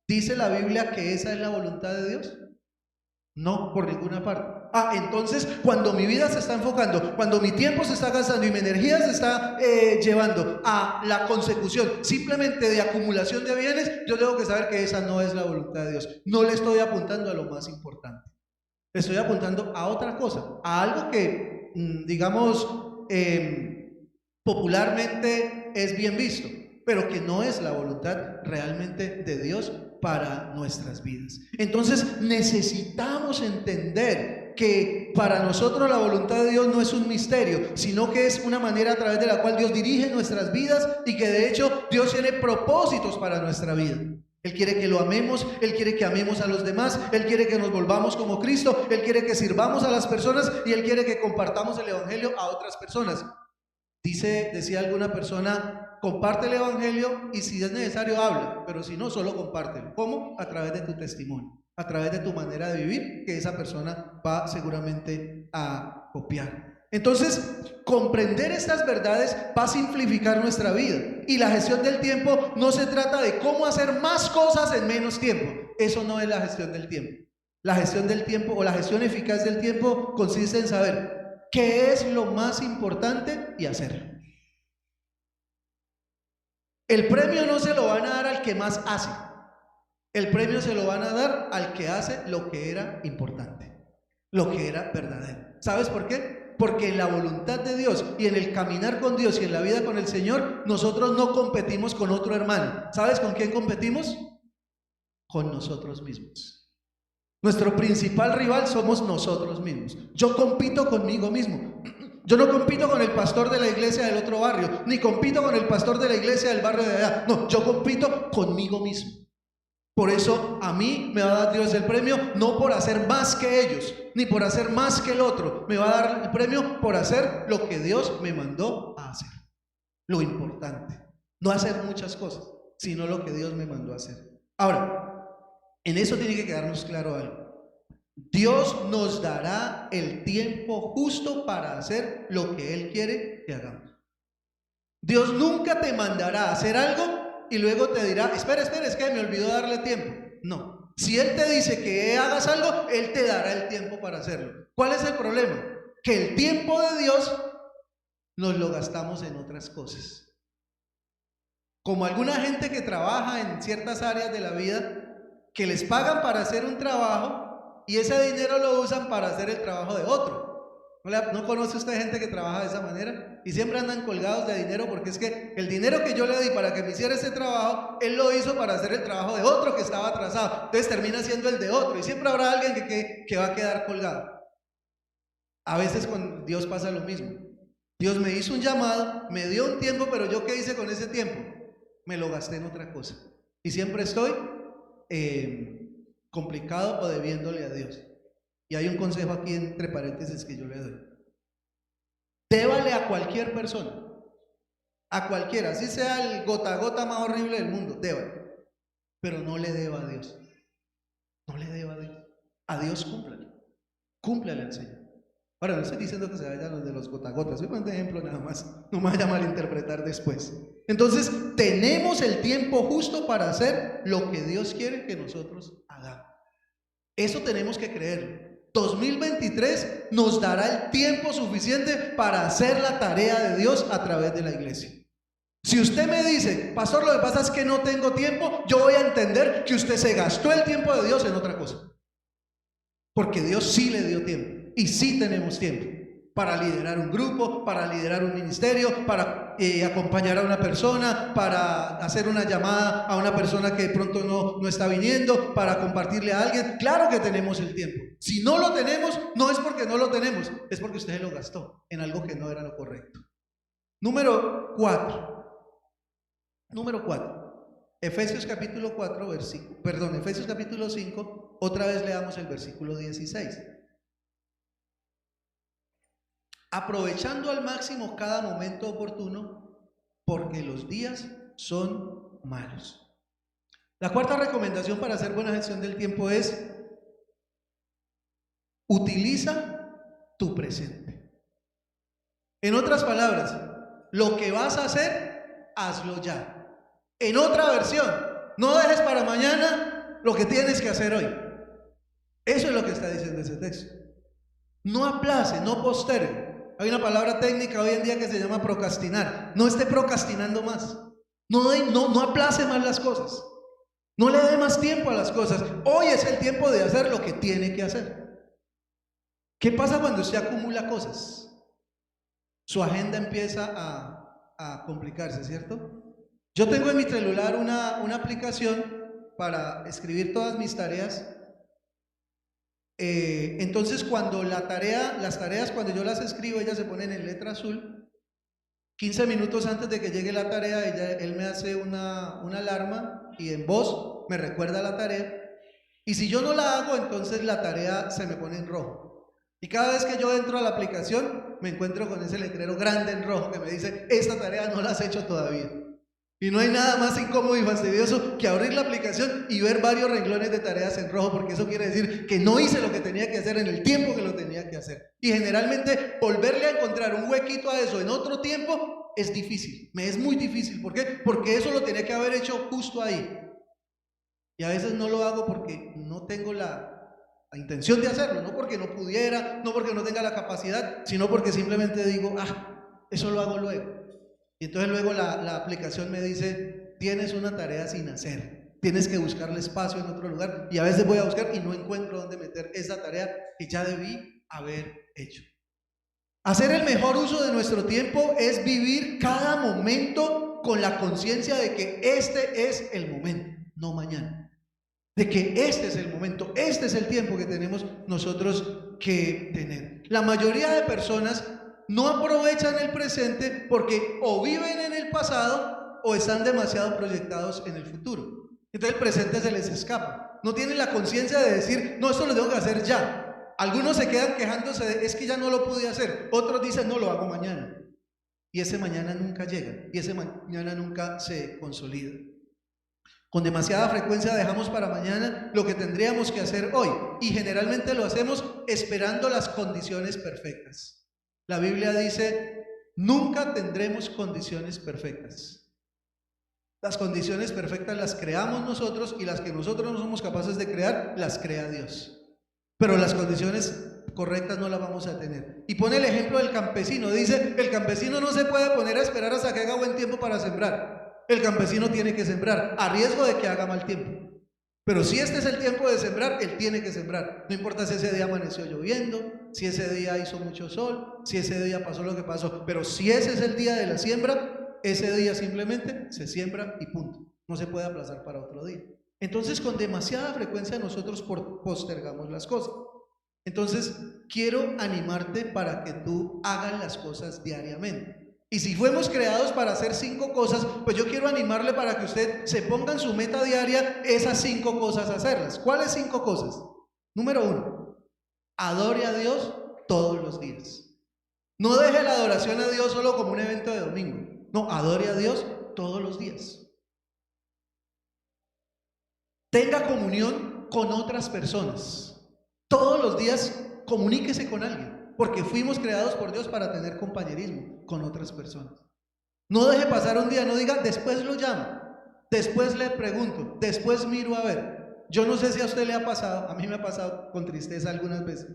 ¿dice la Biblia que esa es la voluntad de Dios? No, por ninguna parte. Entonces cuando mi vida se está enfocando, cuando mi tiempo se está gastando y mi energía se está llevando a la consecución simplemente de acumulación de bienes, yo tengo que saber que esa no es la voluntad de Dios. No le estoy apuntando a lo más importante. Le estoy apuntando a otra cosa, a algo que, digamos, popularmente es bien visto, pero que no es la voluntad realmente de Dios para nuestras vidas. Entonces necesitamos entender que para nosotros la voluntad de Dios no es un misterio, sino que es una manera a través de la cual Dios dirige nuestras vidas y que de hecho Dios tiene propósitos para nuestra vida. Él quiere que lo amemos, Él quiere que amemos a los demás, Él quiere que nos volvamos como Cristo, Él quiere que sirvamos a las personas y Él quiere que compartamos el Evangelio a otras personas. Decía alguna persona, comparte el Evangelio y si es necesario habla, pero si no, solo compártelo. ¿Cómo? A través de tu testimonio, a través de tu manera de vivir, que esa persona va seguramente a copiar. Entonces, comprender estas verdades va a simplificar nuestra vida. Y la gestión del tiempo no se trata de cómo hacer más cosas en menos tiempo. Eso no es la gestión del tiempo. La gestión del tiempo o la gestión eficaz del tiempo consiste en saber qué es lo más importante y hacerlo. El premio no se lo van a dar al que más hace. El premio se lo van a dar al que hace lo que era importante, lo que era verdadero. ¿Sabes por qué? Porque en la voluntad de Dios y en el caminar con Dios y en la vida con el Señor, nosotros no competimos con otro hermano. ¿Sabes con quién competimos? Con nosotros mismos. Nuestro principal rival somos nosotros mismos. Yo compito conmigo mismo. Yo no compito con el pastor de la iglesia del otro barrio, ni compito con el pastor de la iglesia del barrio de allá. No, yo compito conmigo mismo. Por eso a mí me va a dar Dios el premio, no por hacer más que ellos, ni por hacer más que el otro. Me va a dar el premio por hacer lo que Dios me mandó a hacer. Lo importante. No hacer muchas cosas, sino lo que Dios me mandó a hacer. Ahora, en eso tiene que quedarnos claro algo. Dios nos dará el tiempo justo para hacer lo que Él quiere que hagamos. Dios nunca te mandará a hacer algo y luego te dirá, espera, es que me olvidó darle tiempo. No, si Él te dice que hagas algo, Él te dará el tiempo para hacerlo. ¿Cuál es el problema? Que el tiempo de Dios nos lo gastamos en otras cosas. Como alguna gente que trabaja en ciertas áreas de la vida, que les pagan para hacer un trabajo y ese dinero lo usan para hacer el trabajo de otro. ¿No conoce usted gente que trabaja de esa manera? Y siempre andan colgados de dinero porque es que el dinero que yo le di para que me hiciera ese trabajo, él lo hizo para hacer el trabajo de otro que estaba atrasado. Entonces termina siendo el de otro y siempre habrá alguien que va a quedar colgado. A veces con Dios pasa lo mismo. Dios me hizo un llamado, me dio un tiempo, pero ¿yo qué hice con ese tiempo? Me lo gasté en otra cosa. Y siempre estoy complicado o debiéndole a Dios. Y hay un consejo aquí entre paréntesis que yo le doy. Débale a cualquier persona, a cualquiera, así sea el gota a gota más horrible del mundo, débale. Pero no le deba a Dios. No le deba a Dios. A Dios cúmplale. Cúmplale al Señor. Ahora, no estoy diciendo que se vayan los de los gotagotas, soy un ejemplo nada más, no me vaya a malinterpretar después. Entonces, tenemos el tiempo justo para hacer lo que Dios quiere que nosotros hagamos. Eso tenemos que creerlo. 2023 nos dará el tiempo suficiente para hacer la tarea de Dios a través de la iglesia. Si usted me dice, pastor, lo que pasa es que no tengo tiempo, yo voy a entender que usted se gastó el tiempo de Dios en otra cosa. Porque Dios sí le dio tiempo y sí tenemos tiempo para liderar un grupo, para liderar un ministerio, para acompañar a una persona, para hacer una llamada a una persona que de pronto no está viniendo, para compartirle a alguien. Claro que tenemos el tiempo. Si no lo tenemos, no es porque no lo tenemos, es porque usted lo gastó en algo que no era lo correcto. Número 4. Efesios capítulo 5, otra vez leamos el versículo 16. Aprovechando al máximo cada momento oportuno, porque los días son malos. La cuarta recomendación para hacer buena gestión del tiempo es: utiliza tu presente. En otras palabras, lo que vas a hacer, hazlo ya. En otra versión, no dejes para mañana lo que tienes que hacer hoy. Eso es lo que está diciendo ese texto. No aplace, no postere. Hay una palabra técnica hoy en día que se llama procrastinar. No esté procrastinando más. No aplace más las cosas. No le dé más tiempo a las cosas. Hoy es el tiempo de hacer lo que tiene que hacer. ¿Qué pasa cuando usted acumula cosas? Su agenda empieza a complicarse, ¿cierto? Yo tengo en mi celular una aplicación para escribir todas mis tareas. Entonces cuando las tareas cuando yo las escribo, ellas se ponen en letra azul. 15 minutos antes de que llegue la tarea, él me hace una alarma y en voz me recuerda la tarea. Y si yo no la hago, entonces la tarea se me pone en rojo. Y cada vez que yo entro a la aplicación, me encuentro con ese letrero grande en rojo que me dice: esta tarea no la has hecho todavía. Y no hay nada más incómodo y fastidioso que abrir la aplicación y ver varios renglones de tareas en rojo, porque eso quiere decir que no hice lo que tenía que hacer en el tiempo que lo tenía que hacer. Y generalmente volverle a encontrar un huequito a eso en otro tiempo es difícil, me es muy difícil. ¿Por qué? Porque eso lo tenía que haber hecho justo ahí. Y a veces no lo hago porque no tengo la intención de hacerlo, no porque no pudiera, no porque no tenga la capacidad, sino porque simplemente digo, eso lo hago luego. Y entonces luego la aplicación me dice: tienes una tarea sin hacer, tienes que buscarle espacio en otro lugar. Y a veces voy a buscar y no encuentro dónde meter esa tarea que ya debí haber hecho. Hacer el mejor uso de nuestro tiempo es vivir cada momento con la conciencia de que este es el momento, no mañana. De que este es el momento, este es el tiempo que tenemos nosotros que tener. La mayoría de personas no aprovechan el presente porque o viven en el pasado o están demasiado proyectados en el futuro. Entonces el presente se les escapa. No tienen la conciencia de decir: no, esto lo tengo que hacer ya. Algunos se quedan quejándose de: es que ya no lo pude hacer. Otros dicen: no, lo hago mañana. Y ese mañana nunca llega, y ese mañana nunca se consolida. Con demasiada frecuencia dejamos para mañana lo que tendríamos que hacer hoy, y generalmente lo hacemos esperando las condiciones perfectas. La Biblia dice: nunca tendremos condiciones perfectas. Las condiciones perfectas las creamos nosotros, y las que nosotros no somos capaces de crear, las crea Dios. Pero las condiciones correctas no las vamos a tener. Y pone el ejemplo del campesino. Dice: el campesino no se puede poner a esperar hasta que haga buen tiempo para sembrar. El campesino tiene que sembrar a riesgo de que haga mal tiempo. Pero si este es el tiempo de sembrar, él tiene que sembrar. No importa si ese día amaneció lloviendo, si ese día hizo mucho sol, si ese día pasó lo que pasó. Pero si ese es el día de la siembra, ese día simplemente se siembra y punto. No se puede aplazar para otro día. Entonces, con demasiada frecuencia nosotros postergamos las cosas. Entonces, quiero animarte para que tú hagas las cosas diariamente. Y si fuimos creados para hacer 5 cosas, pues yo quiero animarle para que usted se ponga en su meta diaria esas 5 cosas a hacerlas. ¿Cuáles 5 cosas? Número 1, adore a Dios todos los días. No deje la adoración a Dios solo como un evento de domingo. No, adore a Dios todos los días. Tenga comunión con otras personas. Todos los días comuníquese con alguien, porque fuimos creados por Dios para tener compañerismo con otras personas. No deje pasar un día, no diga, después lo llamo, después le pregunto, después miro a ver. Yo no sé si a usted le ha pasado, a mí me ha pasado con tristeza algunas veces.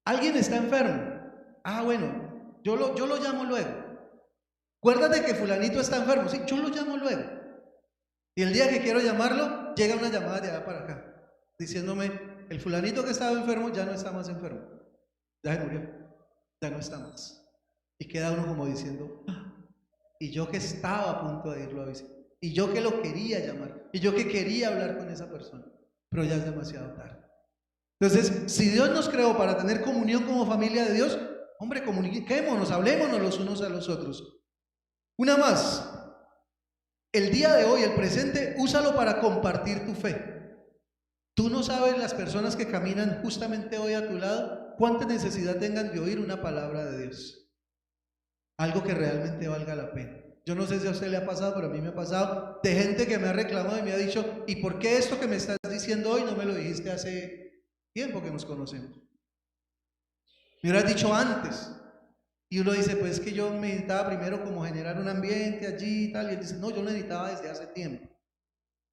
Alguien está enfermo. Ah, bueno, yo lo llamo luego. Acuérdate que fulanito está enfermo. Sí, yo lo llamo luego. Y el día que quiero llamarlo, llega una llamada de allá para acá, diciéndome, el fulanito que estaba enfermo ya no está más enfermo. Ya se murió, ya no está más. Y queda uno como diciendo, y yo que estaba a punto de irlo a visitar, y yo que lo quería llamar, y yo que quería hablar con esa persona, pero ya es demasiado tarde. Entonces, si Dios nos creó para tener comunión como familia de Dios, hombre, comuniquémonos, hablémonos los unos a los otros. Una más, el día de hoy, el presente, úsalo para compartir tu fe. Tú no sabes las personas que caminan justamente hoy a tu lado, cuánta necesidad tengan de oír una palabra de Dios. Algo que realmente valga la pena. Yo no sé si a usted le ha pasado, pero a mí me ha pasado de gente que me ha reclamado y me ha dicho, ¿y por qué esto que me estás diciendo hoy no me lo dijiste hace tiempo que nos conocemos? Me hubieras dicho antes. Y uno dice, pues es que yo necesitaba primero como generar un ambiente allí y tal. Y él dice, no, yo lo necesitaba desde hace tiempo.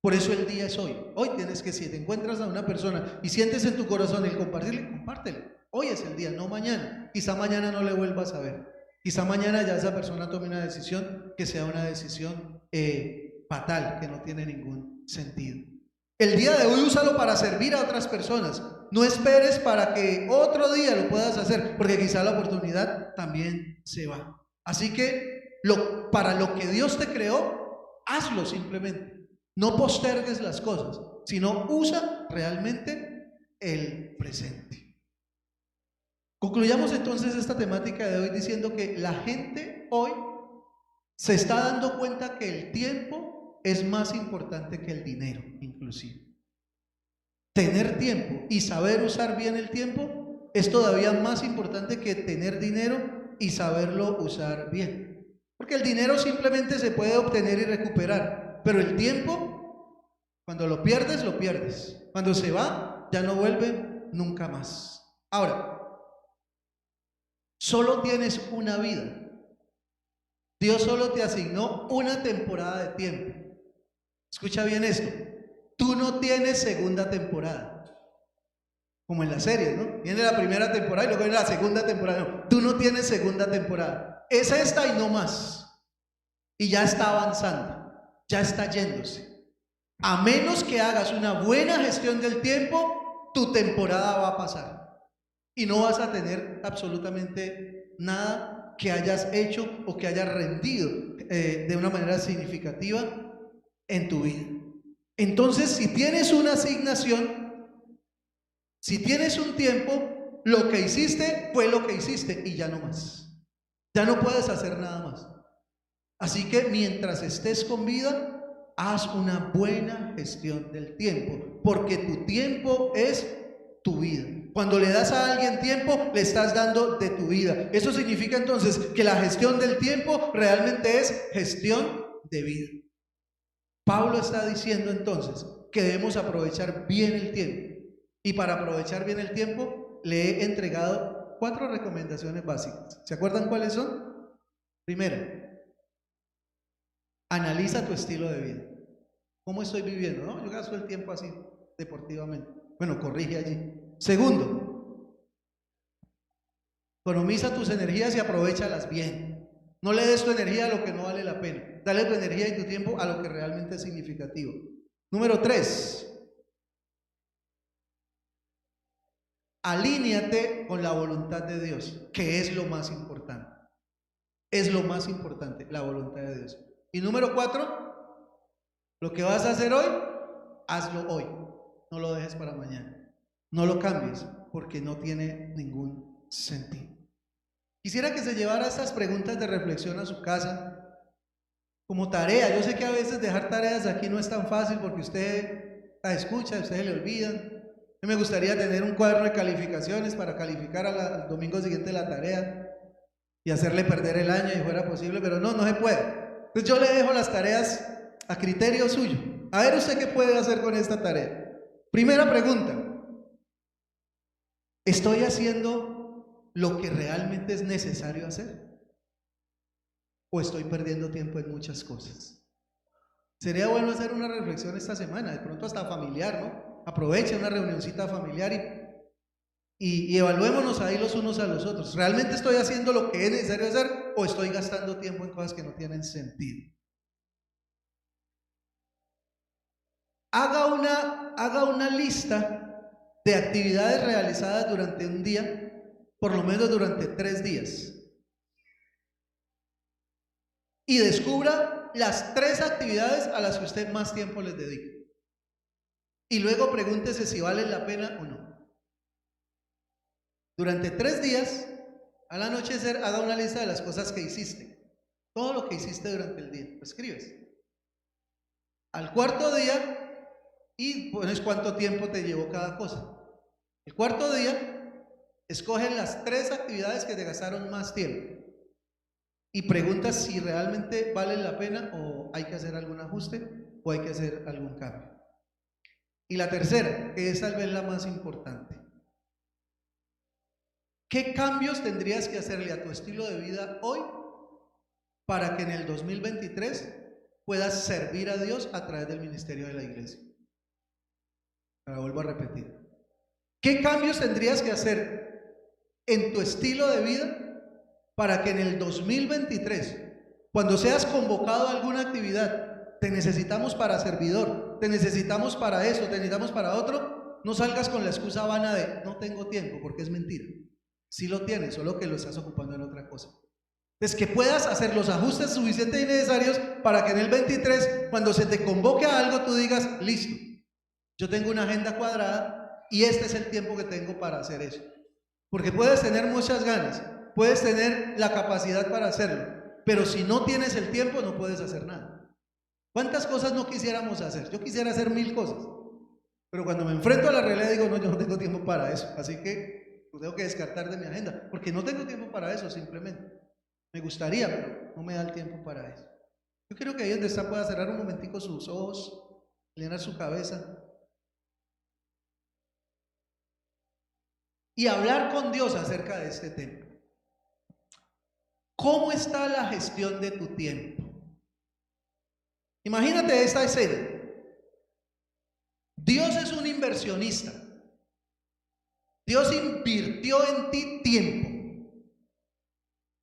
Por eso el día es hoy. Hoy tienes que, si te encuentras a una persona y sientes en tu corazón el compartirle, compártele. Hoy es el día, no mañana. Quizá mañana no le vuelvas a ver. Quizá mañana ya esa persona tome una decisión que sea una decisión fatal, que no tiene ningún sentido. El día de hoy úsalo para servir a otras personas. No esperes para que otro día lo puedas hacer, porque quizá la oportunidad también se va. Así que para lo que Dios te creó, hazlo simplemente. No postergues las cosas, sino usa realmente el presente. Concluyamos entonces esta temática de hoy diciendo que la gente hoy se está dando cuenta que el tiempo es más importante que el dinero, inclusive. Tener tiempo y saber usar bien el tiempo es todavía más importante que tener dinero y saberlo usar bien. Porque el dinero simplemente se puede obtener y recuperar, pero el tiempo, cuando lo pierdes, lo pierdes. Cuando se va, ya no vuelve nunca más. Ahora, solo tienes una vida. Dios solo te asignó una temporada de tiempo. Escucha bien esto. Tú no tienes segunda temporada. Como en las series, ¿no? Viene la primera temporada y luego viene la segunda temporada. No, tú no tienes segunda temporada. Es esta y no más. Y ya está avanzando. Ya está yéndose. A menos que hagas una buena gestión del tiempo, tu temporada va a pasar. Y no vas a tener absolutamente nada que hayas hecho o que hayas rendido de una manera significativa en tu vida. Entonces, si tienes una asignación, si tienes un tiempo, lo que hiciste fue lo que hiciste y ya no más. Ya no puedes hacer nada más. Así que mientras estés con vida, haz una buena gestión del tiempo, porque tu tiempo es tu vida. Cuando le das a alguien tiempo, le estás dando de tu vida. Eso significa entonces que la gestión del tiempo realmente es gestión de vida. Pablo está diciendo entonces que debemos aprovechar bien el tiempo. Y para aprovechar bien el tiempo, le he entregado 4 recomendaciones básicas. ¿Se acuerdan cuáles son? Primera, analiza tu estilo de vida. ¿Cómo estoy viviendo? ¿No? Yo gasto el tiempo así, deportivamente. Bueno, corrige allí. Segundo, economiza tus energías y aprovéchalas bien. No le des tu energía a lo que no vale la pena. Dale tu energía y tu tiempo a lo que realmente es significativo. Número 3, alíñate con la voluntad de Dios, que es lo más importante. Es lo más importante, la voluntad de Dios. Y número 4, lo que vas a hacer hoy, hazlo hoy. No lo dejes para mañana. No lo cambies porque no tiene ningún sentido. Quisiera que se llevara estas preguntas de reflexión a su casa como tarea. Yo sé que a veces dejar tareas aquí no es tan fácil porque usted las escucha, a usted se le olvidan. A mí me gustaría tener un cuaderno de calificaciones para calificar al domingo siguiente la tarea y hacerle perder el año si fuera posible, pero no se puede. Entonces yo le dejo las tareas a criterio suyo. A ver usted qué puede hacer con esta tarea. Primera pregunta: ¿estoy haciendo lo que realmente es necesario hacer? ¿O estoy perdiendo tiempo en muchas cosas? Sería bueno hacer una reflexión esta semana, de pronto hasta familiar, ¿no? Aproveche una reunioncita familiar y evaluémonos ahí los unos a los otros. ¿Realmente estoy haciendo lo que es necesario hacer o estoy gastando tiempo en cosas que no tienen sentido? Haga una lista de actividades realizadas durante un día, por lo menos durante 3 días. Y descubra las 3 actividades a las que usted más tiempo les dedica. Y luego pregúntese si valen la pena o no. Durante 3 días, al anochecer, haga una lista de las cosas que hiciste. Todo lo que hiciste durante el día, lo escribes. Al cuarto día, y pones cuánto tiempo te llevó cada cosa. El cuarto día, escoge las 3 actividades que te gastaron más tiempo. Y preguntas si realmente vale la pena o hay que hacer algún ajuste o hay que hacer algún cambio. Y la tercera, que es tal vez la más importante: ¿qué cambios tendrías que hacerle a tu estilo de vida hoy para que en el 2023 puedas servir a Dios a través del ministerio de la iglesia? La vuelvo a repetir. ¿Qué cambios tendrías que hacer en tu estilo de vida para que en el 2023, cuando seas convocado a alguna actividad, te necesitamos para servidor, te necesitamos para eso, te necesitamos para otro, no salgas con la excusa vana de no tengo tiempo, porque es mentira? Sí lo tienes, solo que lo estás ocupando en otra cosa. Es que puedas hacer los ajustes suficientes y necesarios para que en el 23, cuando se te convoque a algo, tú digas, listo, yo tengo una agenda cuadrada y este es el tiempo que tengo para hacer eso. Porque puedes tener muchas ganas, puedes tener la capacidad para hacerlo, pero si no tienes el tiempo no puedes hacer nada. ¿Cuántas cosas no quisiéramos hacer? Yo quisiera hacer 1000 cosas, pero cuando me enfrento a la realidad digo, no, yo no tengo tiempo para eso, así que lo tengo que descartar de mi agenda, porque no tengo tiempo para eso simplemente. Me gustaría, pero no me da el tiempo para eso. Yo quiero que ahí donde está pueda cerrar un momentico sus ojos, llenar su cabeza y hablar con Dios acerca de este tema. ¿Cómo está la gestión de tu tiempo? Imagínate esta escena. Dios es un inversionista. Dios invirtió en ti tiempo.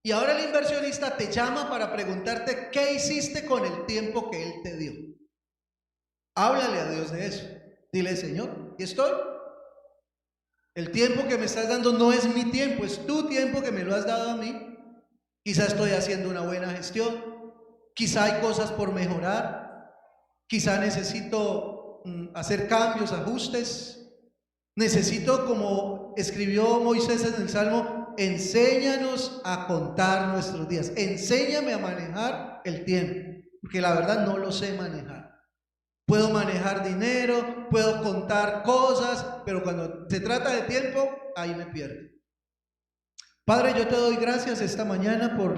Y ahora el inversionista te llama para preguntarte qué hiciste con el tiempo que Él te dio. Háblale a Dios de eso. Dile, Señor, aquí estoy. El tiempo que me estás dando no es mi tiempo, es tu tiempo que me lo has dado a mí. Quizá estoy haciendo una buena gestión, quizá hay cosas por mejorar, quizá necesito hacer cambios, ajustes. Necesito, como escribió Moisés en el Salmo, enséñanos a contar nuestros días, enséñame a manejar el tiempo, porque la verdad no lo sé manejar. Puedo manejar dinero, puedo contar cosas, pero cuando se trata de tiempo, ahí me pierdo. Padre, yo te doy gracias esta mañana por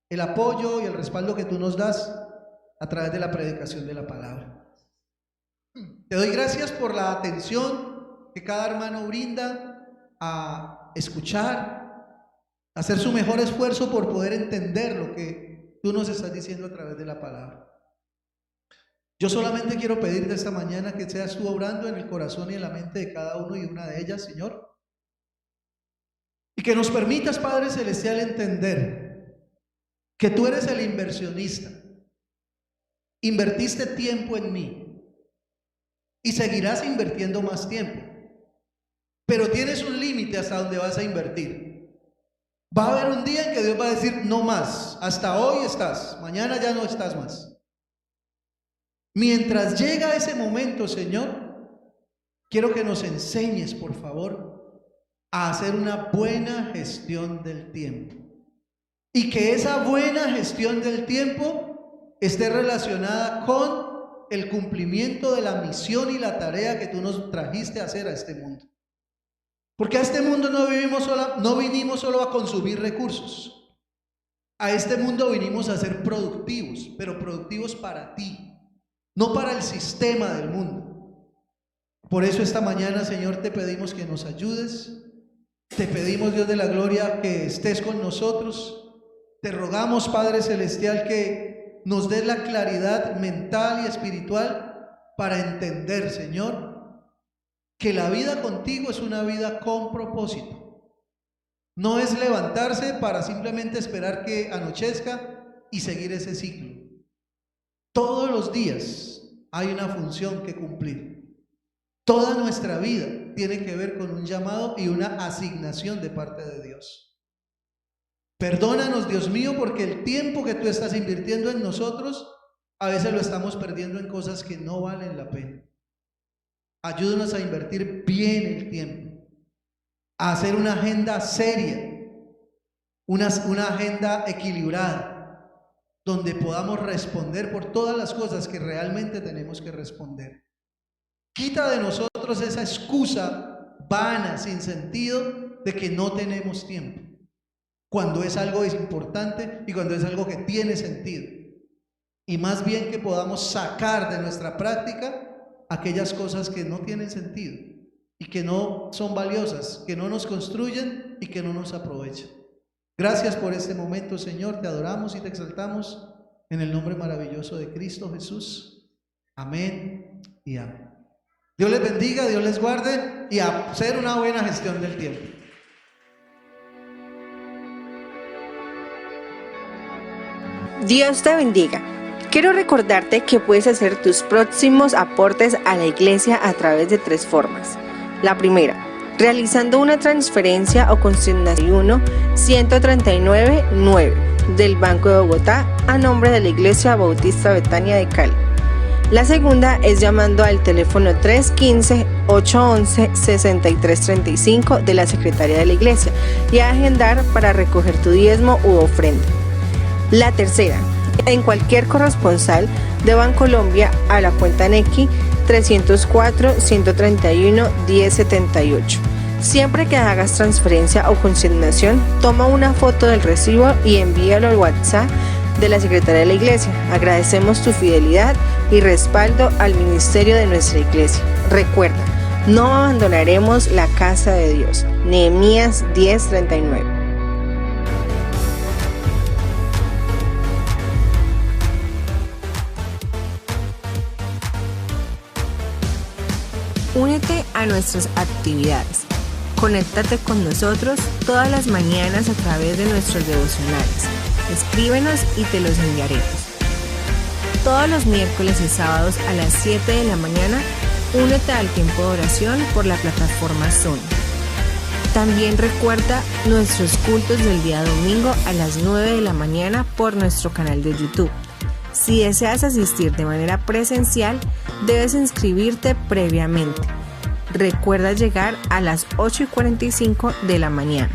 el apoyo y el respaldo que tú nos das a través de la predicación de la palabra. Te doy gracias por la atención que cada hermano brinda a escuchar, a hacer su mejor esfuerzo por poder entender lo que tú nos estás diciendo a través de la palabra. Yo solamente quiero pedirte esta mañana que seas tú obrando en el corazón y en la mente de cada uno y una de ellas, Señor. Y que nos permitas, Padre Celestial, entender que tú eres el inversionista. Invertiste tiempo en mí y seguirás invirtiendo más tiempo. Pero tienes un límite hasta donde vas a invertir. Va a haber un día en que Dios va a decir, no más, hasta hoy estás, mañana ya no estás más. Mientras llega ese momento, Señor, quiero que nos enseñes, por favor, a hacer una buena gestión del tiempo. Y que esa buena gestión del tiempo esté relacionada con el cumplimiento de la misión y la tarea que tú nos trajiste a hacer a este mundo. Porque a este mundo no vinimos solo a consumir recursos. A este mundo vinimos a ser productivos, pero productivos para ti, no para el sistema del mundo. Por eso esta mañana, Señor, te pedimos que nos ayudes. Te pedimos, Dios de la gloria, que estés con nosotros. Te rogamos, Padre Celestial, que nos des la claridad mental y espiritual para entender, Señor, que la vida contigo es una vida con propósito. No es levantarse para simplemente esperar que anochezca y seguir ese ciclo. Todos los días hay una función que cumplir. Toda nuestra vida tiene que ver con un llamado y una asignación de parte de Dios. Perdónanos, Dios mío, porque el tiempo que tú estás invirtiendo en nosotros, a veces lo estamos perdiendo en cosas que no valen la pena. Ayúdanos a invertir bien el tiempo, a hacer una agenda seria, una agenda equilibrada, donde podamos responder por todas las cosas que realmente tenemos que responder. Quita de nosotros esa excusa vana, sin sentido, de que no tenemos tiempo, cuando es algo importante y cuando es algo que tiene sentido. Y más bien que podamos sacar de nuestra práctica aquellas cosas que no tienen sentido y que no son valiosas, que no nos construyen y que no nos aprovechan. Gracias por este momento, Señor. Te adoramos y te exaltamos en el nombre maravilloso de Cristo Jesús. Amén y amén. Dios les bendiga, Dios les guarde y a hacer una buena gestión del tiempo. Dios te bendiga. Quiero recordarte que puedes hacer tus próximos aportes a la iglesia a través de 3 formas. La primera, realizando una transferencia o consignación 139.9 del Banco de Bogotá a nombre de la Iglesia Bautista Betania de Cali. La segunda es llamando al teléfono 315-811-6335 de la Secretaría de la Iglesia y a agendar para recoger tu diezmo u ofrenda. La tercera, en cualquier corresponsal de Bancolombia a la cuenta Nequi 304-131-1078. Siempre que hagas transferencia o consignación, toma una foto del recibo y envíalo al WhatsApp de la Secretaría de la Iglesia. Agradecemos tu fidelidad y respaldo al ministerio de nuestra iglesia. Recuerda, no abandonaremos la casa de Dios. Nehemías 10:39. Únete a nuestras actividades. Conéctate con nosotros todas las mañanas a través de nuestros devocionales. Escríbenos y te los enviaremos. Todos los miércoles y sábados a las 7 de la mañana, únete al tiempo de oración por la plataforma Zoom. También recuerda nuestros cultos del día domingo a las 9 de la mañana por nuestro canal de YouTube. Si deseas asistir de manera presencial, debes inscribirte previamente. Recuerda llegar a las 8:45 de la mañana.